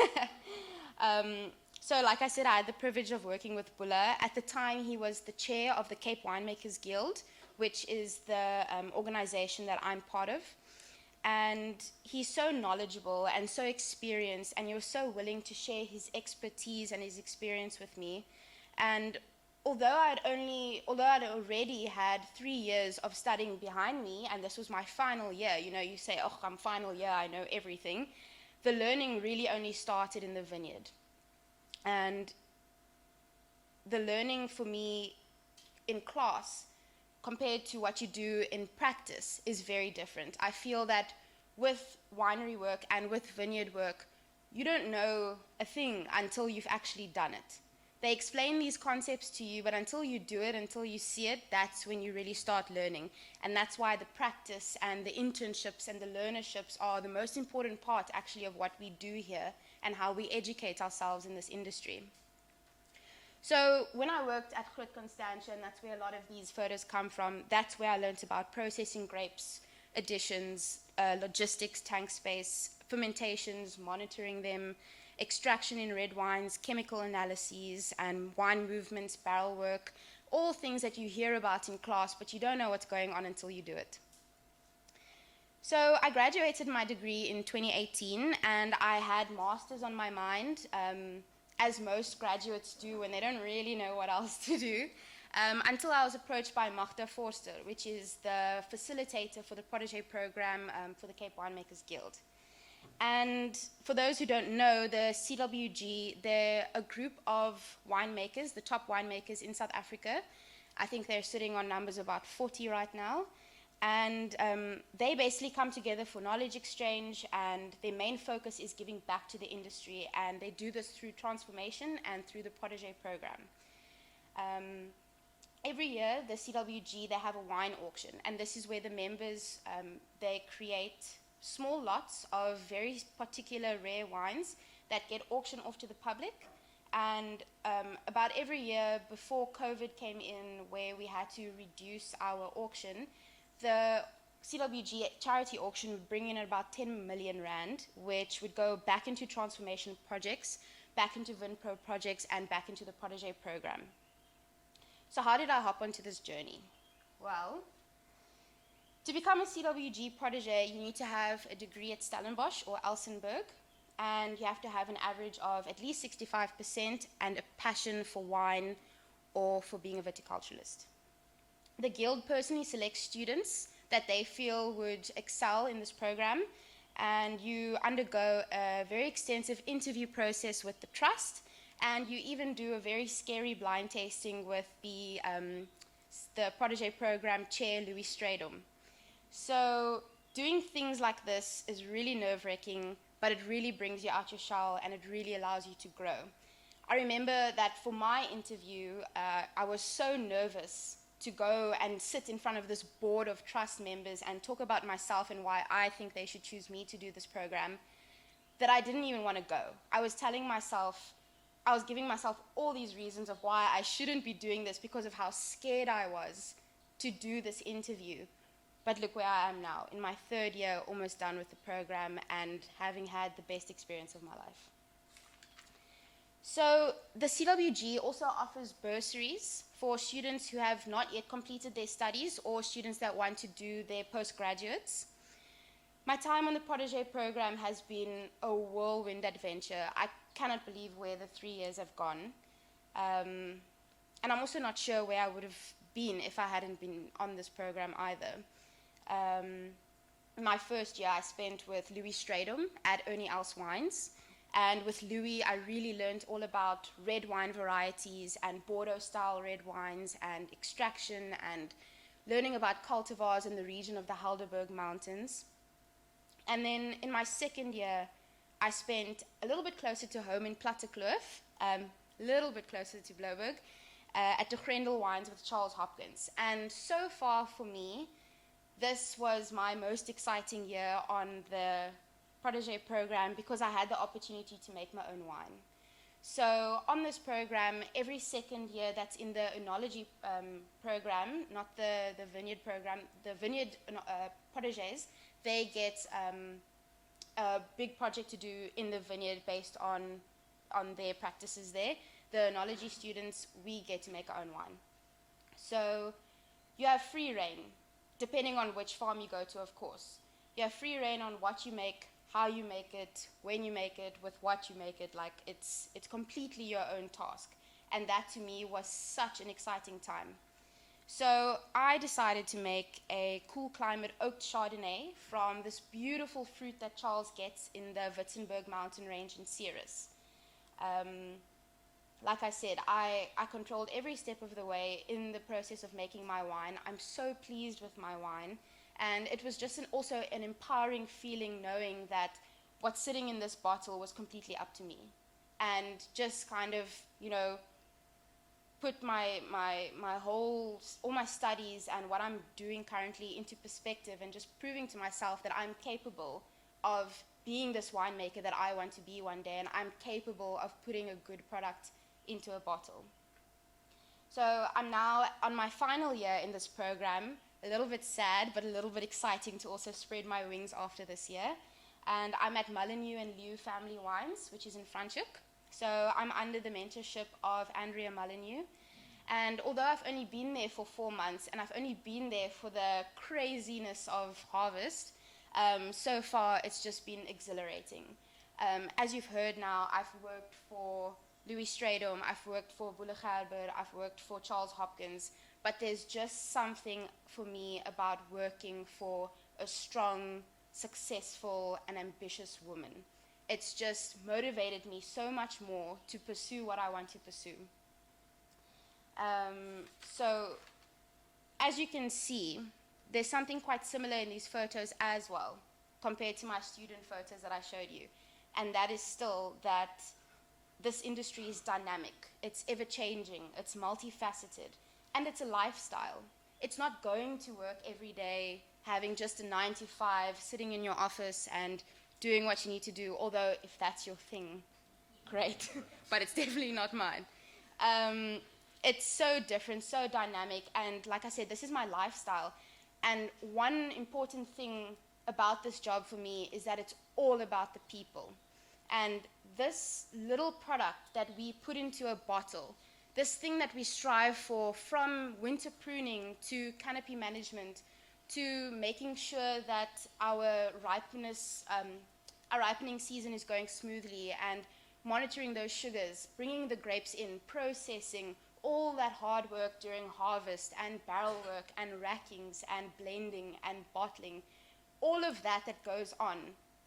So like I said, I had the privilege of working with Bulle. At the time, he was the chair of the Cape Winemakers Guild, which is the organization that I'm part of. And he's so knowledgeable and so experienced, and he was so willing to share his expertise and his experience with me. And although I'd already had 3 years of studying behind me, and this was my final year, you know, you say, oh, I'm final year, I know everything. The learning really only started in the vineyard. And the learning for me in class compared to what you do in practice is very different. I feel that with winery work and with vineyard work, you don't know a thing until you've actually done it. They explain these concepts to you, but until you do it, until you see it, that's when you really start learning. And that's why the practice and the internships and the learnerships are the most important part actually of what we do here and how we educate ourselves in this industry. So when I worked at Groot Constantia, and that's where a lot of these photos come from, that's where I learned about processing grapes, additions, logistics, tank space, fermentations, monitoring them, extraction in red wines, chemical analyses, and wine movements, barrel work, all things that you hear about in class, but you don't know what's going on until you do it. So I graduated my degree in 2018, and I had masters on my mind, as most graduates do when they don't really know what else to do, until I was approached by Magda Forster, which is the facilitator for the Protégé program for the Cape Winemakers Guild. And for those who don't know, the CWG, they're a group of winemakers, the top winemakers in South Africa. I think they're sitting on numbers about 40 right now. And they basically come together for knowledge exchange, and their main focus is giving back to the industry. And they do this through transformation and through the Protégé program. Every year, the CWG, they have a wine auction. And this is where the members, they create small lots of very particular rare wines that get auctioned off to the public. And about every year before COVID came in, where we had to reduce our auction, the CWG charity auction would bring in about 10 million rand, which would go back into transformation projects, back into VinPro projects, and back into the Protégé program. So how did I hop onto this journey? Well, to become a CWG Protégé, you need to have a degree at Stellenbosch or Elsenburg, and you have to have an average of at least 65% and a passion for wine or for being a viticulturalist. The Guild personally selects students that they feel would excel in this program, and you undergo a very extensive interview process with the trust, and you even do a very scary blind tasting with the Protégé program chair, Louis Stradom. So doing things like this is really nerve-wracking, but it really brings you out your shell, and it really allows you to grow. I remember that for my interview, I was so nervous to go and sit in front of this board of trust members and talk about myself and why I think they should choose me to do this program, that I didn't even want to go. I was telling myself, I was giving myself all these reasons of why I shouldn't be doing this because of how scared I was to do this interview. But look where I am now, in my 3rd year, almost done with the program and having had the best experience of my life. So the CWG also offers bursaries for students who have not yet completed their studies or students that want to do their postgraduates. My time on the Protégé program has been a whirlwind adventure. I cannot believe where the 3 years have gone. And I'm also not sure where I would have been if I hadn't been on this program either. My first year I spent with Louis Stradom at Ernie Els Wines. And with Louis, I really learned all about red wine varieties and Bordeaux-style red wines and extraction and learning about cultivars in the region of the Helderberg Mountains. And then in my 2nd year, I spent a little bit closer to home in Plattekloof, a little bit closer to Bloberg, at the Grendel Wines with Charles Hopkins. And so far for me, this was my most exciting year on the Protégé program because I had the opportunity to make my own wine. So on this program, every 2nd year that's in the enology program, not the vineyard program, the vineyard protégés, they get a big project to do in the vineyard based on their practices there. The enology students, we get to make our own wine. So you have free reign, depending on which farm you go to, of course. You have free reign on what you make, how you make it, when you make it, with what you make it. Like it's completely your own task. And that to me was such an exciting time. So I decided to make a cool climate oaked Chardonnay from this beautiful fruit that Charles gets in the Witzenberg mountain range in Ceres. Like I said, I controlled every step of the way in the process of making my wine. I'm so pleased with my wine. And it was just also an empowering feeling knowing that what's sitting in this bottle was completely up to me. And just kind of, put all my studies and what I'm doing currently into perspective and just proving to myself that I'm capable of being this winemaker that I want to be one day, and I'm capable of putting a good product into a bottle. So I'm now on my final year in this program, a little bit sad, but a little bit exciting to also spread my wings after this year. And I'm at Molyneux and Liu Family Wines, which is in Franschhoek. So I'm under the mentorship of Andrea Molyneux. And although I've only been there for 4 months, and I've only been there for the craziness of harvest, so far it's just been exhilarating. As you've heard now, I've worked for Louis Stradom, I've worked for Boele Gerber, I've worked for Charles Hopkins, but there's just something for me about working for a strong, successful, and ambitious woman. It's just motivated me so much more to pursue what I want to pursue. So, as you can see, there's something quite similar in these photos as well, compared to my student photos that I showed you. And that is still that this industry is dynamic, it's ever-changing, it's multifaceted, and it's a lifestyle. It's not going to work every day, having just a 9 to 5, sitting in your office and doing what you need to do, although if that's your thing, great, but it's definitely not mine. It's so different, so dynamic, and like I said, this is my lifestyle. And one important thing about this job for me is that it's all about the people. And this little product that we put into a bottle, this thing that we strive for, from winter pruning to canopy management to making sure that our ripening season is going smoothly, and monitoring those sugars, bringing the grapes in, processing, all that hard work during harvest and barrel work and rackings and blending and bottling, all of that goes on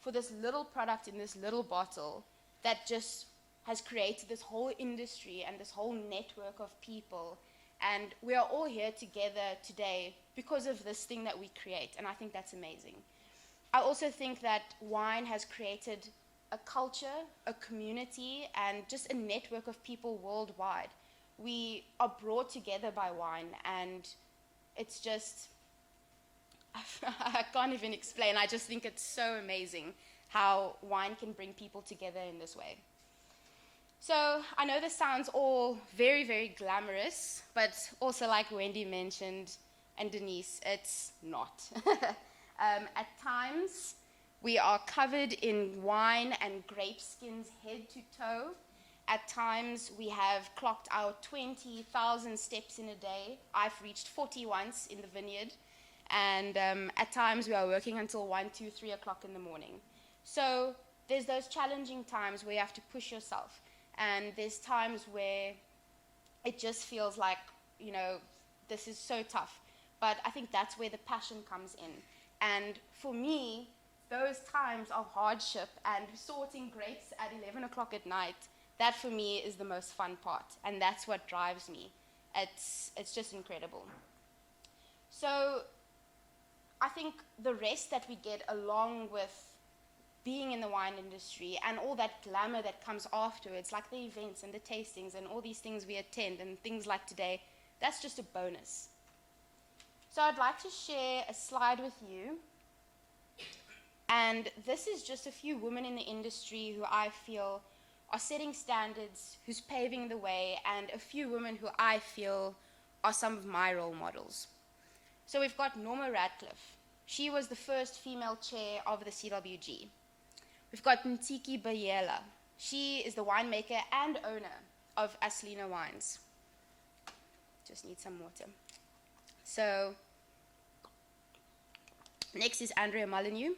for this little product in this little bottle that just has created this whole industry and this whole network of people. And we are all here together today because of this thing that we create, and I think that's amazing. I also think that wine has created a culture, a community, and just a network of people worldwide. We are brought together by wine, and it's just, I can't even explain. I just think it's so amazing how wine can bring people together in this way. So I know this sounds all very, very glamorous, but also like Wendy mentioned and Denise, it's not. At times, we are covered in wine and grape skins head to toe. At times, we have clocked out 20,000 steps in a day. I've reached 40 once in the vineyard. And at times, we are working until 1, 2, 3 o'clock in the morning. So there's those challenging times where you have to push yourself. And there's times where it just feels like, you know, this is so tough. But I think that's where the passion comes in. And for me, those times of hardship and sorting grapes at 11 o'clock at night, that for me is the most fun part. And that's what drives me. It's just incredible. So I think the rest that we get along with being in the wine industry and all that glamour that comes afterwards, like the events and the tastings and all these things we attend and things like today, that's just a bonus. So I'd like to share a slide with you. And this is just a few women in the industry who I feel are setting standards, who's paving the way, and a few women who I feel are some of my role models. So we've got Norma Radcliffe. She was the first female chair of the CWG. We've got Ntiki Bayela. She is the winemaker and owner of Aslina Wines. Just need some water. So next is Andrea Molyneux,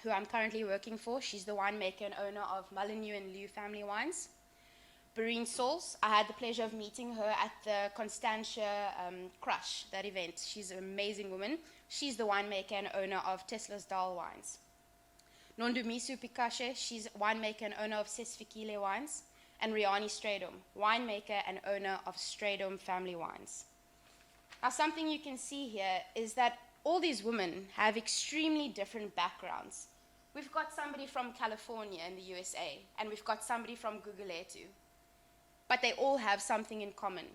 who I'm currently working for. She's the winemaker and owner of Molyneux and Liu family wines. Barine Sauls, I had the pleasure of meeting her at the Constantia Crush, that event. She's an amazing woman. She's the winemaker and owner of Tesla's Dal wines. Nondumisu Pikashe, she's winemaker and owner of Sesfikile wines. And Riani Stradom, winemaker and owner of Stradom family wines. Now, something you can see here is that all these women have extremely different backgrounds. We've got somebody from California in the USA, and we've got somebody from Guguletu. But they all have something in common.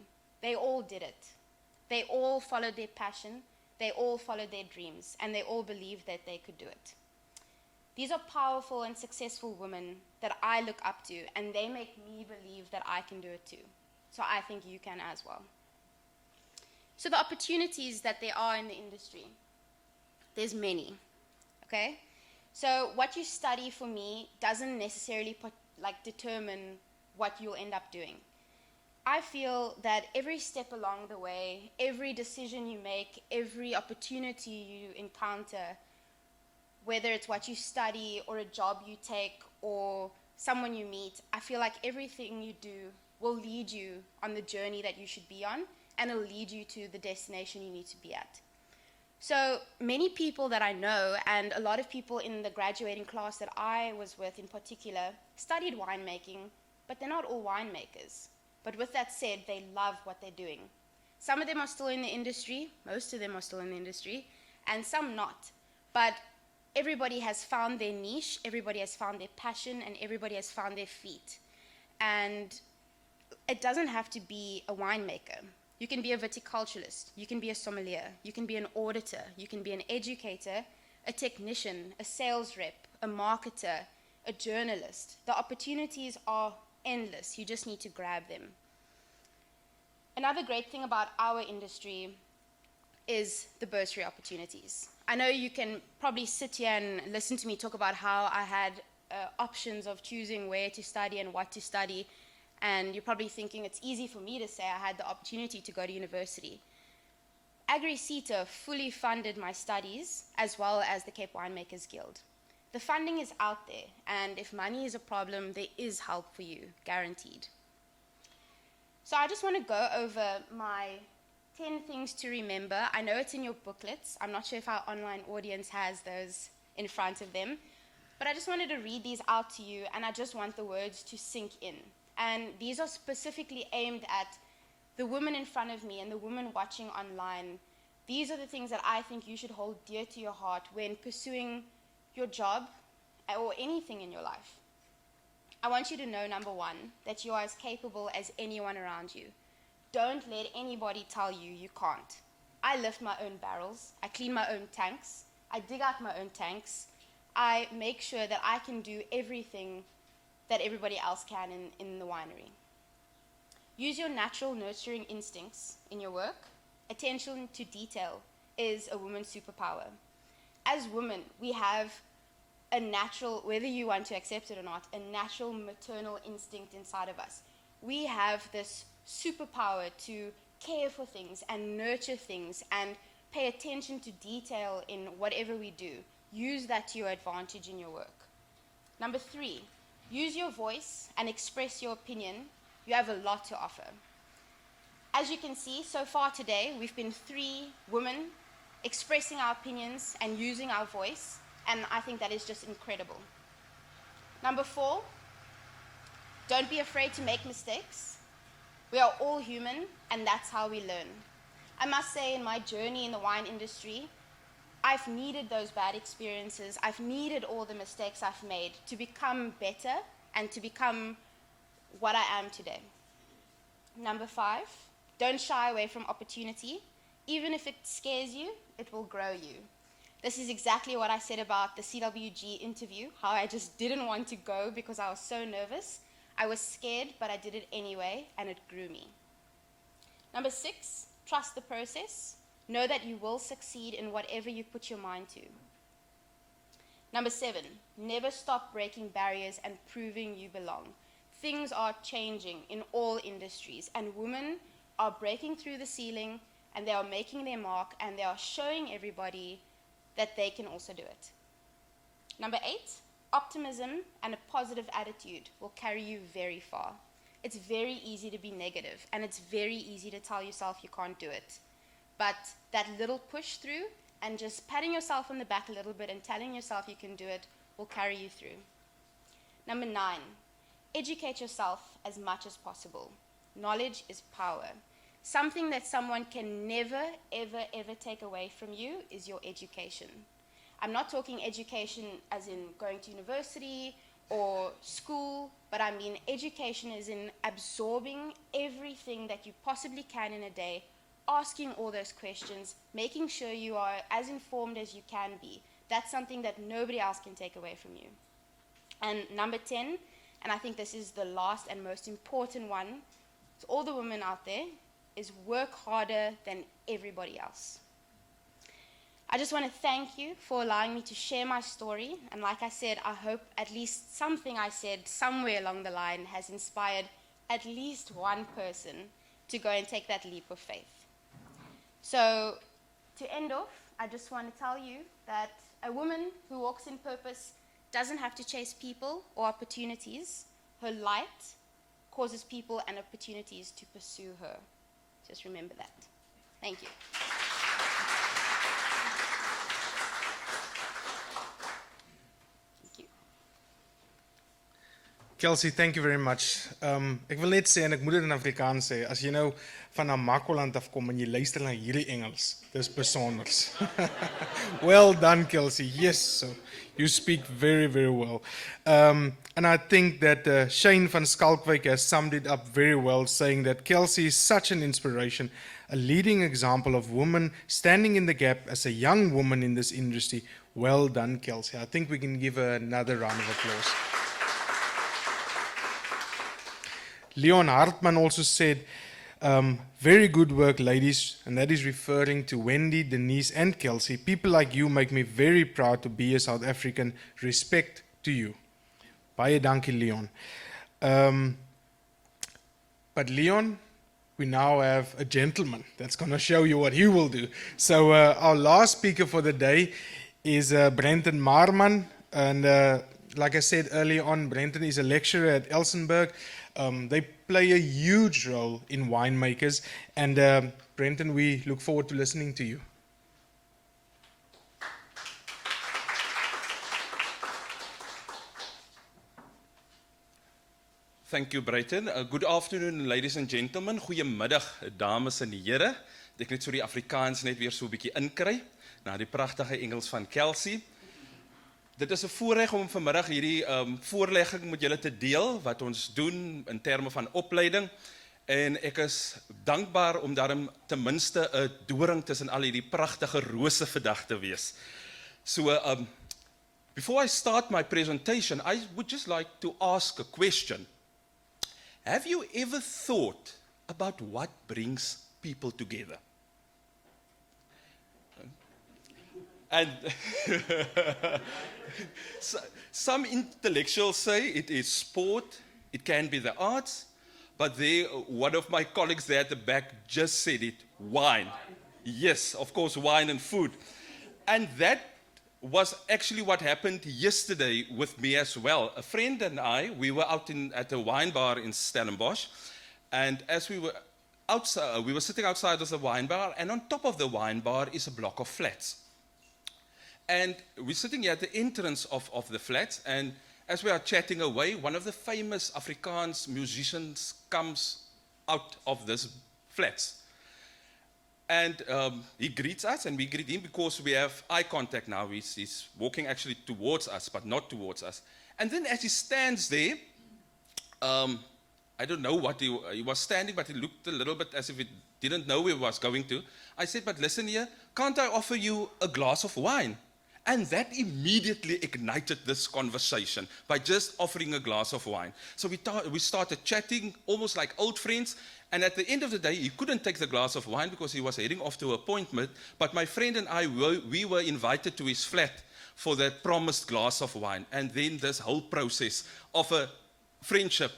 They all did it. They all followed their passion, they all followed their dreams, and they all believed that they could do it. These are powerful and successful women that I look up to, and they make me believe that I can do it too. So I think you can as well. So the opportunities that there are in the industry, there's many, okay? So what you study for me doesn't necessarily determine what you'll end up doing. I feel that every step along the way, every decision you make, every opportunity you encounter, whether it's what you study or a job you take or someone you meet, I feel like everything you do will lead you on the journey that you should be on, and it'll lead you to the destination you need to be at. So many people that I know, and a lot of people in the graduating class that I was with in particular, studied winemaking, but they're not all winemakers. But with that said, they love what they're doing. Some of them are still in the industry, most of them are still in the industry, and some not. But everybody has found their niche, everybody has found their passion, and everybody has found their feet. And it doesn't have to be a winemaker. You can be a viticulturalist, you can be a sommelier, you can be an auditor, you can be an educator, a technician, a sales rep, a marketer, a journalist. The opportunities are endless. You just need to grab them. Another great thing about our industry is the bursary opportunities. I know you can probably sit here and listen to me talk about how I had options of choosing where to study and what to study, and you're probably thinking it's easy for me to say I had the opportunity to go to university. Agri-Expo fully funded my studies as well as the Cape Winemakers Guild. The funding is out there, and if money is a problem, there is help for you, guaranteed. So I just want to go over my 10 things to remember. I know it's in your booklets. I'm not sure if our online audience has those in front of them, but I just wanted to read these out to you, and I just want the words to sink in. And these are specifically aimed at the women in front of me and the women watching online. These are the things that I think you should hold dear to your heart when pursuing your job or anything in your life. I want you to know, number one, that you are as capable as anyone around you. Don't let anybody tell you you can't. I lift my own barrels, I clean my own tanks, I dig out my own tanks, I make sure that I can do everything that everybody else can in the winery. Use your natural nurturing instincts in your work. Attention to detail is a woman's superpower. As women, we have a natural, whether you want to accept it or not, a natural maternal instinct inside of us. We have this superpower to care for things and nurture things and pay attention to detail in whatever we do. Use that to your advantage in your work. Number 3, use your voice and express your opinion. You have a lot to offer. As you can see, so far today, we've been 3 women expressing our opinions and using our voice, and I think that is just incredible. Number 4, don't be afraid to make mistakes. We are all human, and that's how we learn. I must say, in my journey in the wine industry, I've needed those bad experiences, I've needed all the mistakes I've made to become better and to become what I am today. Number 5, don't shy away from opportunity. Even if it scares you, it will grow you. This is exactly what I said about the CWG interview, how I just didn't want to go because I was so nervous. I was scared, but I did it anyway, and it grew me. Number 6, trust the process. Know that you will succeed in whatever you put your mind to. Number 7, never stop breaking barriers and proving you belong. Things are changing in all industries, and women are breaking through the ceiling, and they are making their mark, and they are showing everybody that they can also do it. Number 8, optimism and a positive attitude will carry you very far. It's very easy to be negative, and it's very easy to tell yourself you can't do it. But that little push through and just patting yourself on the back a little bit and telling yourself you can do it will carry you through. Number 9, educate yourself as much as possible. Knowledge is power. Something that someone can never, ever, ever take away from you is your education. I'm not talking education as in going to university or school, but I mean education is in absorbing everything that you possibly can in a day, asking all those questions, making sure you are as informed as you can be. That's something that nobody else can take away from you. And number 10, and I think this is the last and most important one, to all the women out there, is work harder than everybody else. I just want to thank you for allowing me to share my story, and like I said, I hope at least something I said somewhere along the line has inspired at least one person to go and take that leap of faith. So, to end off, I just want to tell you that a woman who walks in purpose doesn't have to chase people or opportunities. Her light causes people and opportunities to pursue her. Just remember that. Thank you. Thank you. Kelsey, thank you very much. Ek wil net sê, en ek moet dit in Afrikaans sê, as jy nou van Namakoland afkom en jy luister na hierdie Engels, dis besonders. Well done, Kelsey. Yes, so you speak very, very well. And I think that Shane van Skalkwyk has summed it up very well, saying that Kelsey is such an inspiration, a leading example of women standing in the gap as a young woman in this industry. Well done, Kelsey. I think we can give her another round of applause. Leon Hartman also said, very good work, ladies, and that is referring to Wendy, Denise, and Kelsey. People like you make me very proud to be a South African. Respect to you. Baie dankie, Leon. But Leon, we now have a gentleman that's going to show you what he will do. So our last speaker for the day is Brenton Marman. And like I said earlier on, Brenton is a lecturer at Elsenburg. They play a huge role in winemakers. And Brenton, we look forward to listening to you. Thank you, Brighton. Good afternoon, ladies and gentlemen. Goeiemiddag, dames en here. Ek net so die Afrikaans net weer so 'n bietjie inkry na die pragtige Engels van Kelsey. Dit is 'n voorreg om vanmiddag hierdie voorlegging met julle te deel wat ons doen in terme van opleiding. En ek is dankbaar om daarom ten minste 'n doring tussen al hierdie pragtige rose vandag te wees. So, before I start my presentation, I would just like to ask a question. Have you ever thought about what brings people together? And some intellectuals say it is sport, it can be the arts, but one of my colleagues there at the back just said it, wine. Yes, of course, wine and food. And that was actually what happened yesterday with me as well. A friend and I, we were out at a wine bar in Stellenbosch, and as we were outside, we were sitting outside of the wine bar, and on top of the wine bar is a block of flats. And we're sitting here at the entrance of the flats, and as we are chatting away, one of the famous Afrikaans musicians comes out of this flats. And he greets us, and we greet him because we have eye contact now. He's walking actually towards us, but not towards us. And then as he stands there, I don't know what he was standing, but he looked a little bit as if he didn't know where he was going to. I said, but listen here, can't I offer you a glass of wine? And that immediately ignited this conversation by just offering a glass of wine. So we started chatting almost like old friends. And at the end of the day, he couldn't take the glass of wine because he was heading off to an appointment. But my friend and I, we were invited to his flat for that promised glass of wine. And then this whole process of a friendship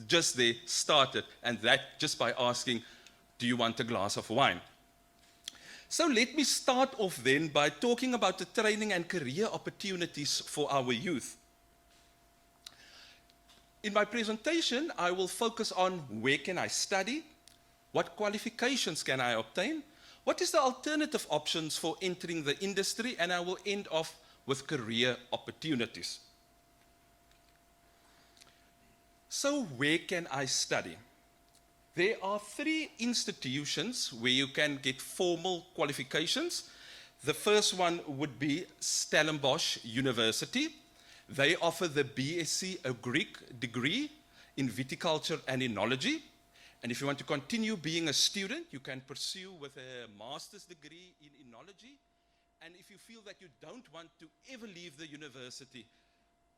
just there started. And that just by asking, do you want a glass of wine? So let me start off then by talking about the training and career opportunities for our youth. In my presentation, I will focus on where can I study, what qualifications can I obtain, what is the alternative options for entering the industry, and I will end off with career opportunities. So where can I study? There are 3 institutions where you can get formal qualifications. The first one would be Stellenbosch University. They offer the BSc Agri degree in viticulture and enology. And if you want to continue being a student, you can pursue with a master's degree in enology. And if you feel that you don't want to ever leave the university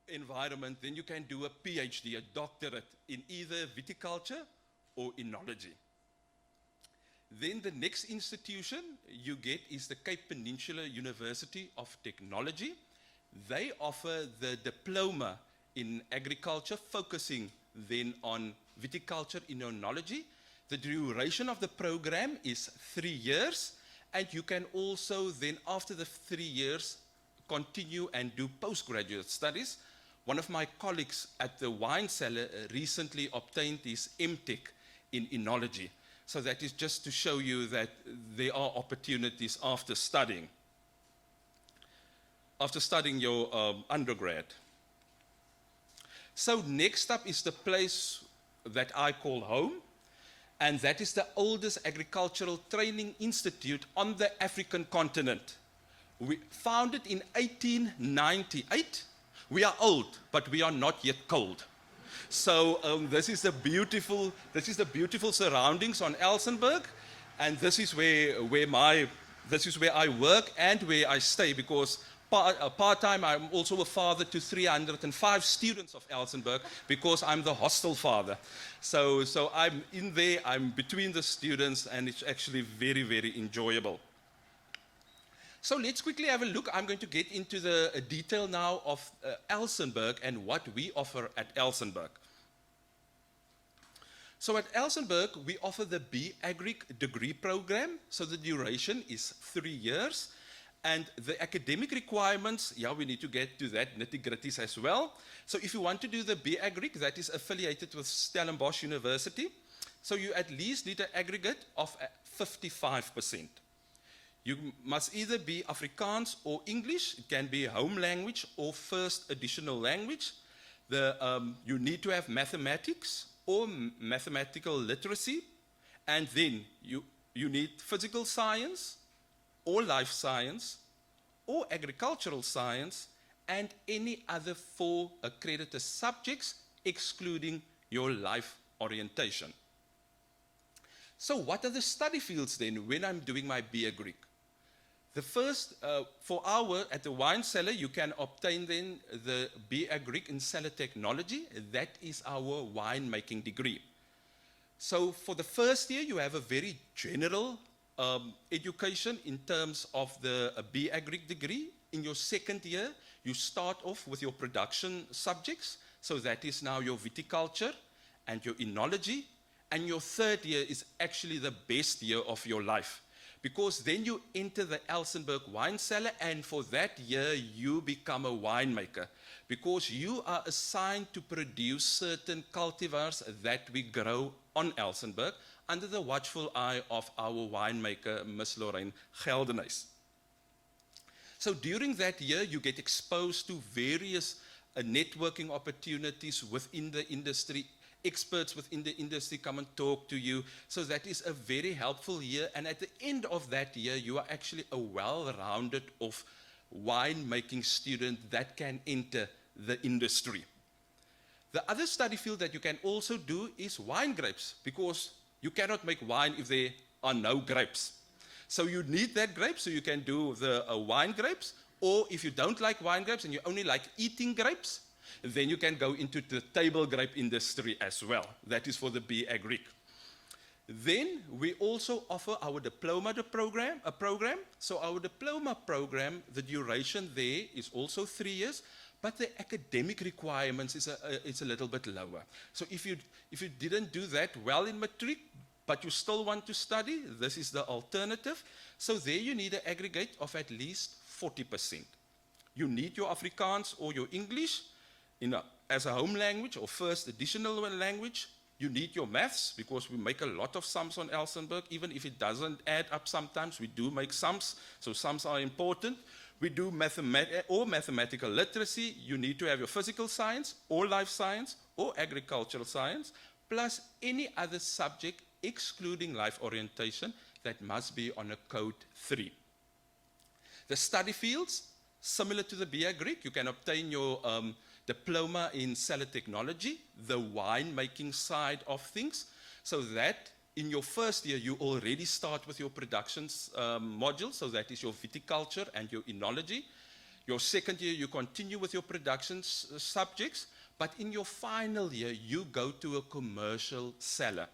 environment, then you can do a PhD, a doctorate in either viticulture or enology. Then the next institution you get is the Cape Peninsula University of Technology. They offer the diploma in agriculture, focusing then on viticulture and enology. The duration of the program is 3 years, and you can also then, after the 3 years, continue and do postgraduate studies. One of my colleagues at the wine cellar recently obtained his MTech in enology. So that is just to show you that there are opportunities after studying your undergrad. So next up is the place that I call home, and that is the oldest agricultural training institute on the African continent. We founded in 1898. We are old, but we are not yet cold. So this is the beautiful surroundings on Elsenburg, and this is where I work and where I stay, because part-time I'm also a father to 305 students of Elsenburg, because I'm the hostel father. So I'm in there, I'm between the students, and it's actually very, very enjoyable. So let's quickly have a look. I'm going to get into the detail now of Elsenburg and what we offer at Elsenburg. So at Elsenburg, we offer the B.Agri degree program. So the duration is 3 years. And the academic requirements, we need to get to that nitty-gritties as well. So if you want to do the B.Agri, that is affiliated with Stellenbosch University. So you at least need an aggregate of 55%. You must either be Afrikaans or English. It can be home language or first additional language. You need to have mathematics or mathematical literacy. And then you need physical science or life science or agricultural science and any other 4 accredited subjects excluding your life orientation. So what are the study fields then when I'm doing my BA Greek? The first, at the wine cellar, you can obtain then the BA Greek in cellar technology. That is our winemaking degree. So for the first year, you have a very general education in terms of the BA Greek degree. In your second year, you start off with your production subjects. So that is now your viticulture and your enology. And your third year is actually the best year of your life, because then you enter the Elsenburg wine cellar, and for that year you become a winemaker, because you are assigned to produce certain cultivars that we grow on Elsenburg under the watchful eye of our winemaker, Miss Lorraine Geldenhuys. So during that year, you get exposed to various networking opportunities within the industry. Experts within the industry come and talk to you. So that is a very helpful year. And at the end of that year, you are actually a well-rounded of winemaking student that can enter the industry. The other study field that you can also do is wine grapes, because you cannot make wine if there are no grapes. So you need that grape, so you can do the wine grapes. Or if you don't like wine grapes and you only like eating grapes, then you can go into the table grape industry as well. That is for the BA Greek. Then we also offer our diploma program. So our diploma program, the duration there is also 3 years, but the academic requirements is a little bit lower. So if you didn't do that well in matric, but you still want to study, this is the alternative. So there you need an aggregate of at least 40%. You need your Afrikaans or your English as a home language or first additional language. You need your maths, because we make a lot of sums on Elsenburg. Even if it doesn't add up sometimes, we do make sums. So sums are important. We do mathematical literacy. You need to have your physical science or life science or agricultural science, plus any other subject excluding life orientation that must be on a code 3. The study fields, similar to the BA Greek, you can obtain your diploma in cellar technology, the winemaking side of things, so that in your first year you already start with your productions module, so that is your viticulture and your enology. Your second year you continue with your production subjects, but in your final year you go to a commercial cellar.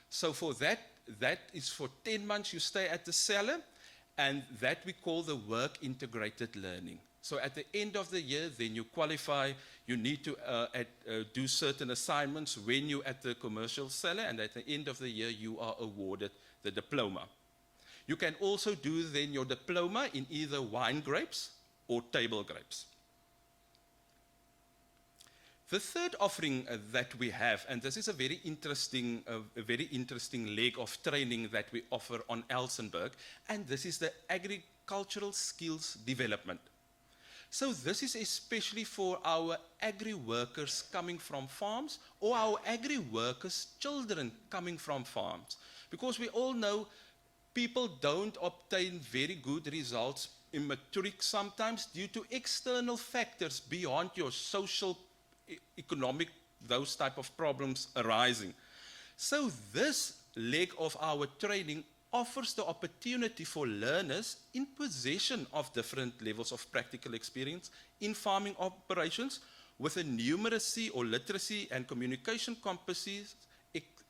So for that is for 10 months you stay at the cellar, and that we call the work integrated learning. So at the end of the year, then you qualify. You need to do certain assignments when you're at the commercial cellar, and at the end of the year, you are awarded the diploma. You can also do then your diploma in either wine grapes or table grapes. The third offering that we have, and this is a very interesting leg of training that we offer on Elsenburg, and this is the agricultural skills development. So this is especially for our agri-workers coming from farms, or our agri-workers' children coming from farms. Because we all know people don't obtain very good results in matric sometimes due to external factors beyond your social, economic, those type of problems arising. So this leg of our training offers the opportunity for learners in possession of different levels of practical experience in farming operations with a numeracy or literacy and communication competencies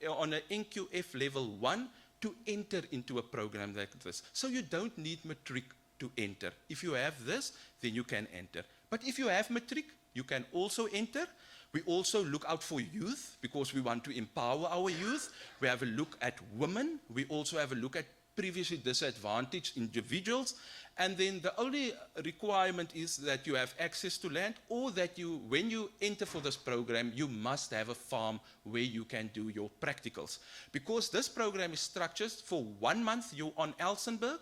on an NQF level 1 to enter into a program like this. So you don't need matric to enter. If you have this, then you can enter. But if you have matric, you can also enter. We also look out for youth, because we want to empower our youth. We have a look at women. We also have a look at previously disadvantaged individuals. And then the only requirement is that you have access to land, or that when you enter for this program, you must have a farm where you can do your practicals. Because this program is structured for 1 month you're on Elsenburg,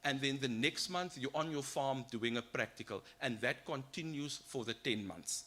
and then the next month you're on your farm doing a practical, and that continues for the 10 months.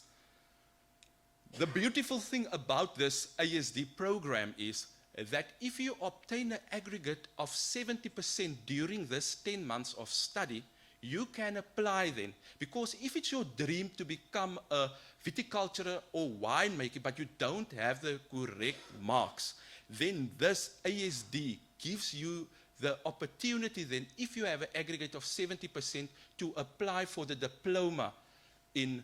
The beautiful thing about this ASD program is that if you obtain an aggregate of 70% during this 10 months of study, you can apply then. Because if it's your dream to become a viticulturer or winemaker, but you don't have the correct marks, then this ASD gives you the opportunity then, if you have an aggregate of 70%, to apply for the diploma in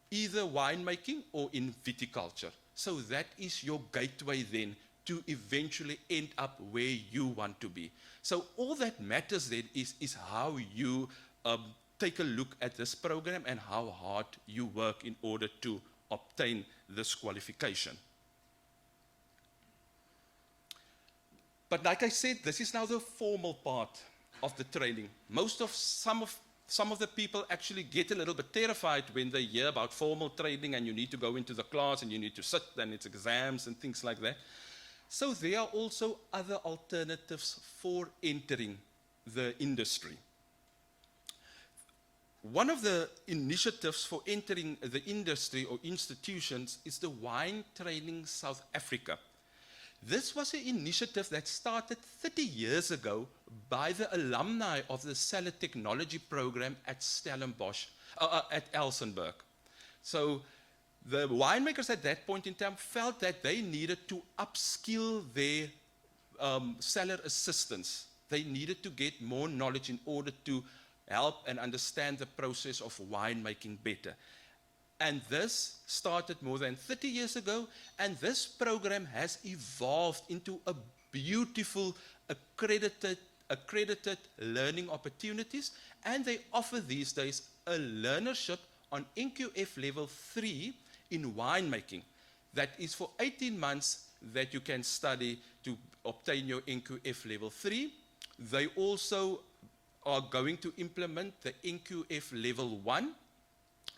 either winemaking or in viticulture. So that is your gateway then to eventually end up where you want to be. So all that matters then is how you take a look at this program and how hard you work in order to obtain this qualification. But like I said, this is now the formal part of the training. Some of the people actually get a little bit terrified when they hear about formal training and you need to go into the class and you need to sit and it's exams and things like that. So there are also other alternatives for entering the industry. One of the initiatives for entering the industry or institutions is the Wine Training South Africa. This was an initiative that started 30 years ago by the alumni of the Cellar Technology program at Stellenbosch, at Elsenburg. So the winemakers at that point in time felt that they needed to upskill their cellar assistants. They needed to get more knowledge in order to help and understand the process of winemaking better. And this started more than 30 years ago, and this program has evolved into a beautiful, accredited learning opportunities, and they offer these days a learnership on NQF level 3 in winemaking. That is for 18 months that you can study to obtain your NQF level 3. They also are going to implement the NQF level 1,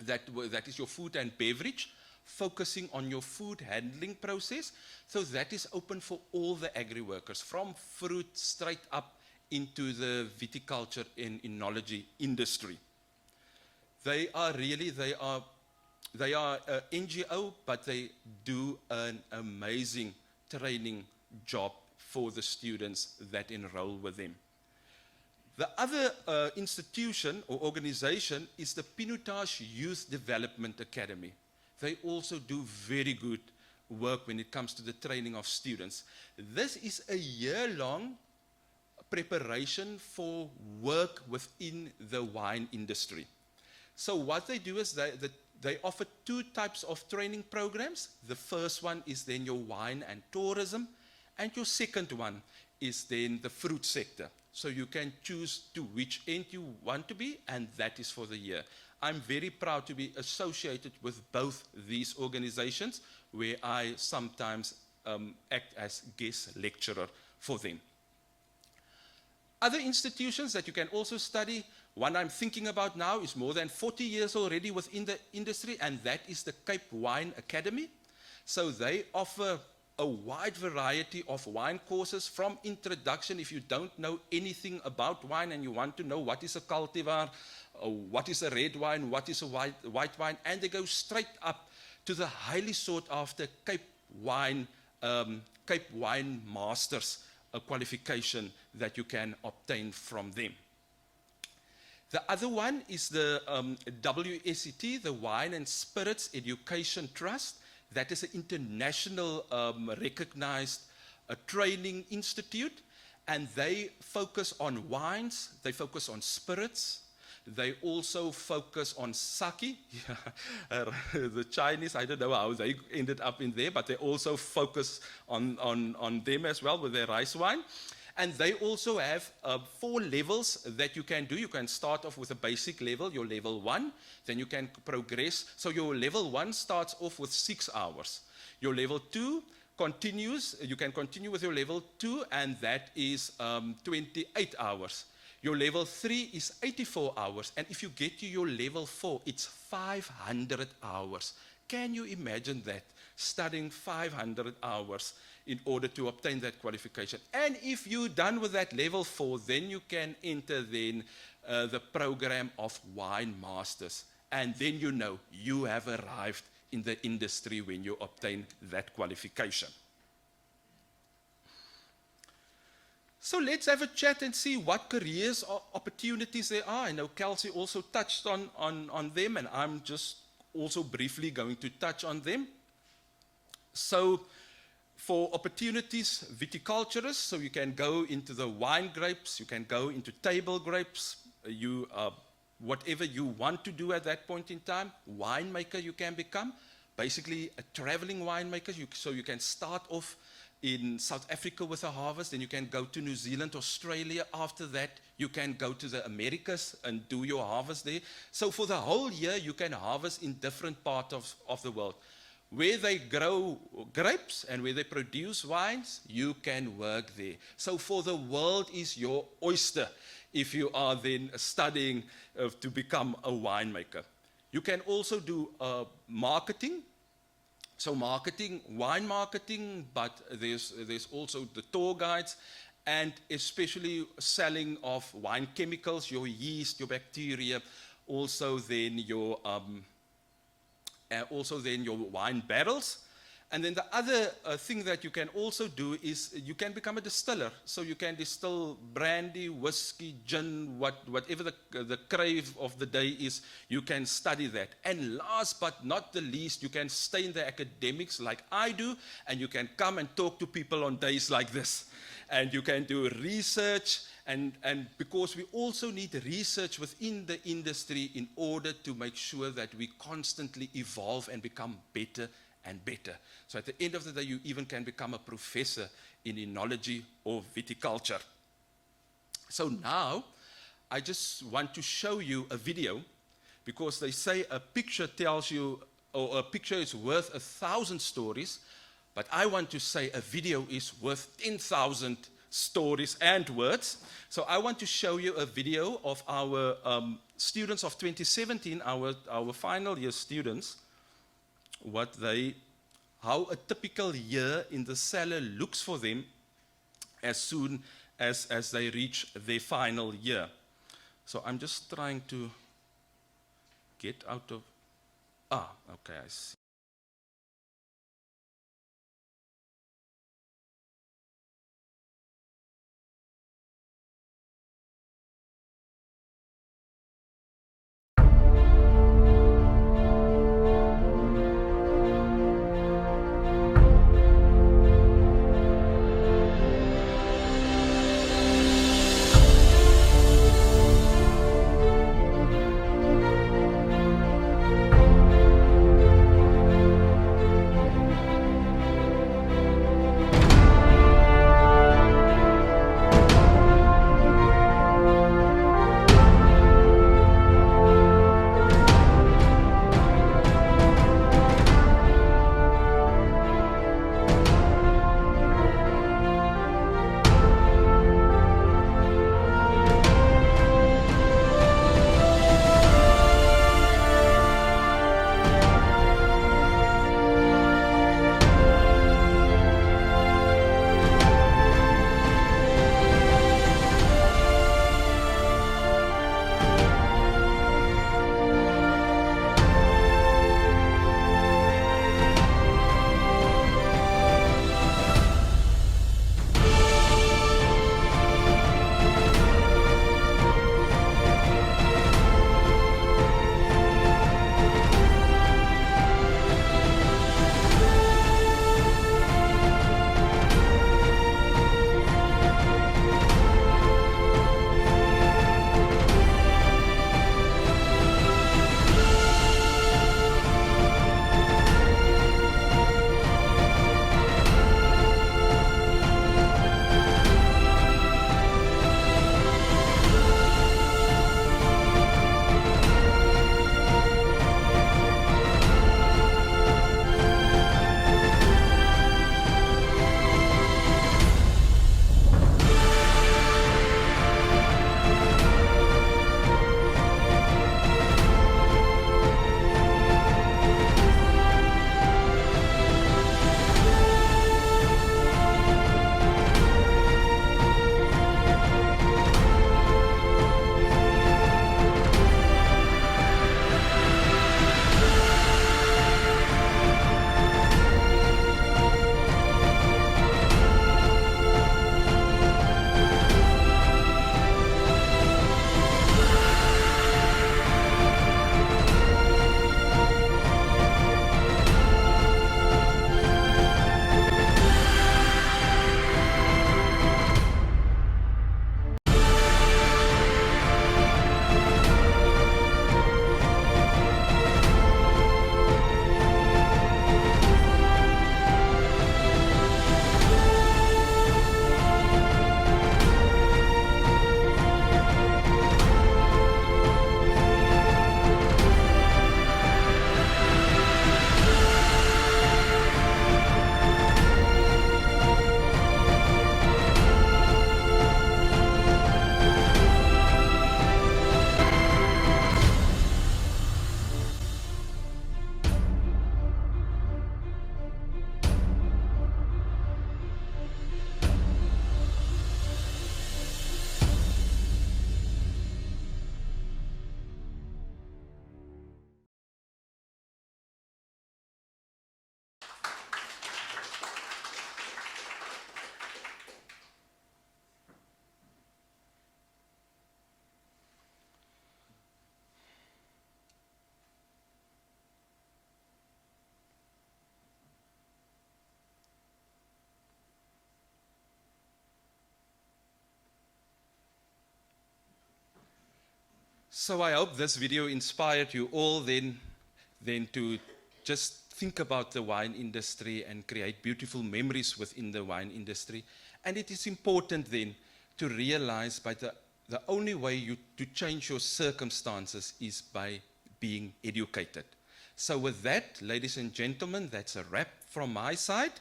that is your food and beverage, focusing on your food handling process. So that is open for all the agri workers, from fruit straight up into the viticulture and enology industry. They are an NGO, but they do an amazing training job for the students that enroll with them. The other institution or organization is the Pinotage Youth Development Academy. They also do very good work when it comes to the training of students. This is a year-long preparation for work within the wine industry. So what they do is they offer two types of training programs. The first one is then your wine and tourism, and your second one is then the fruit sector. So you can choose to which end you want to be, and that is for the year. I'm very proud to be associated with both these organizations, where I sometimes act as guest lecturer for them. Other institutions that you can also study, one I'm thinking about now is more than 40 years already within the industry, and that is the Cape Wine Academy. So they offer a wide variety of wine courses, from introduction, if you don't know anything about wine and you want to know what is a cultivar, what is a red wine, what is a white wine, and they go straight up to the highly sought after Cape Wine Masters qualification that you can obtain from them. The other one is the WSET, the Wine and Spirits Education Trust. That is an international recognized training institute, and they focus on wines, they focus on spirits, they also focus on sake. The Chinese, I don't know how they ended up in there, but they also focus on them as well with their rice wine. And they also have 4 levels that you can do. You can start off with a basic level, your level 1. Then you can progress. So your level 1 starts off with 6 hours. Your level 2 continues. You can continue with your level 2, and that is 28 hours. Your level 3 is 84 hours. And if you get to your level 4, it's 500 hours. Can you imagine that? Studying 500 hours in order to obtain that qualification. And if you're done with that level 4, then you can enter then the program of Wine Masters. And then you know you have arrived in the industry when you obtain that qualification. So let's have a chat and see what careers or opportunities there are. I know Kelsey also touched on them, and I'm just also briefly going to touch on them. So for opportunities, viticulturists, so you can go into the wine grapes, you can go into table grapes, whatever you want to do at that point in time. Winemaker you can become, basically a traveling winemaker, so you can start off in South Africa with a harvest, then you can go to New Zealand, Australia. After that, you can go to the Americas and do your harvest there. So for the whole year, you can harvest in different parts of the world. Where they grow grapes and where they produce wines, you can work there. So for the world is your oyster if you are then studying to become a winemaker. You can also do marketing. So marketing, wine marketing, but there's also the tour guides, and especially selling of wine chemicals, your yeast, your bacteria, also then your wine barrels. And then the other thing that you can also do is you can become a distiller. So you can distill brandy, whiskey, gin, whatever the crave of the day is, you can study that. And last but not the least, you can stay in the academics like I do, and you can come and talk to people on days like this. And you can do research, and because we also need research within the industry in order to make sure that we constantly evolve and become better and better. So at the end of the day, you even can become a professor in enology or viticulture. So now, I just want to show you a video, because they say a picture tells you, or a picture is worth 1,000 stories, but I want to say a video is worth 10,000 stories and words. So I want to show you a video of our students of 2017, our final year students, how a typical year in the cellar looks for them as soon as they reach their final year. So I'm just trying to get out of, okay, I see. So I hope this video inspired you all then to just think about the wine industry and create beautiful memories within the wine industry. And it is important then to realize by the only way to change your circumstances is by being educated. So with that, ladies and gentlemen, that's a wrap from my side.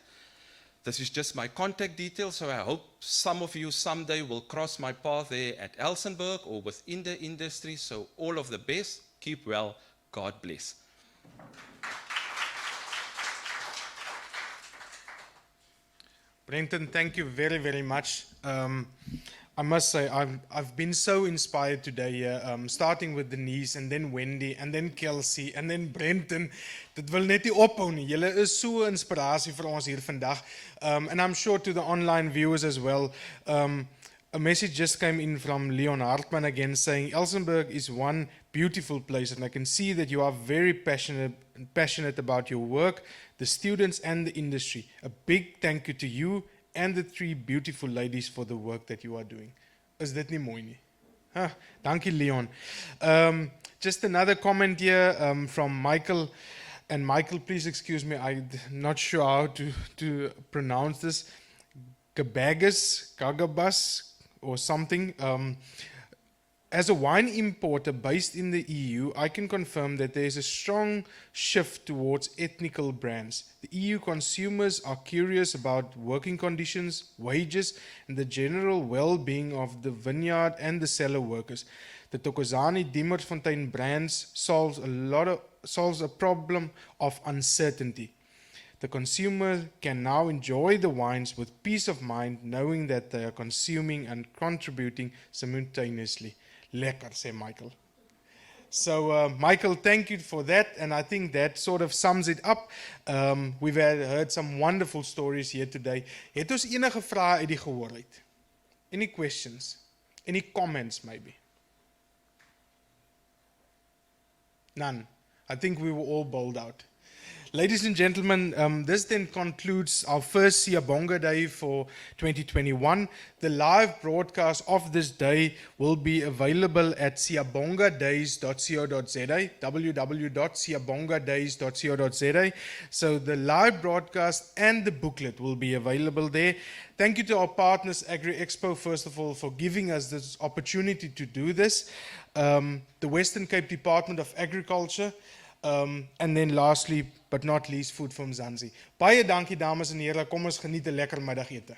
This is just my contact details, so I hope some of you someday will cross my path there at Elsenburg or within the industry. So all of the best, keep well, God bless. Brenton, thank you very, very much. I must say, I've been so inspired today here, starting with Denise, and then Wendy, and then Kelsey, and then Brenton. Dit wil net nie ophou nie. Julle is so inspirasie vir ons hier vandag. And I'm sure to the online viewers as well. A message just came in from Leon Hartman again saying, Elsenburg is one beautiful place, and I can see that you are very passionate about your work, the students and the industry. A big thank you to you and the 3 beautiful ladies for the work that you are doing. Is dit nie mooi nie? Dankie Leon. Just another comment here from Michael. And Michael, please excuse me, I'm not sure how to pronounce this. Gagabas, or something. As a wine importer based in the EU, I can confirm that there is a strong shift towards ethnical brands. The EU consumers are curious about working conditions, wages, and the general well-being of the vineyard and the cellar workers. The Thokozani Diemersfontein brands solves a problem of uncertainty. The consumer can now enjoy the wines with peace of mind, knowing that they are consuming and contributing simultaneously. Lekker, say Michael. So, Michael, thank you for that, and I think that sort of sums it up. We've heard some wonderful stories here today. Het ons enige vrae uit die gehoor uit? Any questions? Any comments, maybe? None. I think we were all bowled out. Ladies and gentlemen, this then concludes our first Siyabonga Day for 2021. The live broadcast of this day will be available at siyabongadays.co.za, www.siyabongadays.co.za. So the live broadcast and the booklet will be available there. Thank you to our partners, Agri-Expo, first of all, for giving us this opportunity to do this. The Western Cape Department of Agriculture, and then lastly, but not least, Food from Zanzi. Baie dankie dames en here, kom ons geniet 'n lekker middagete.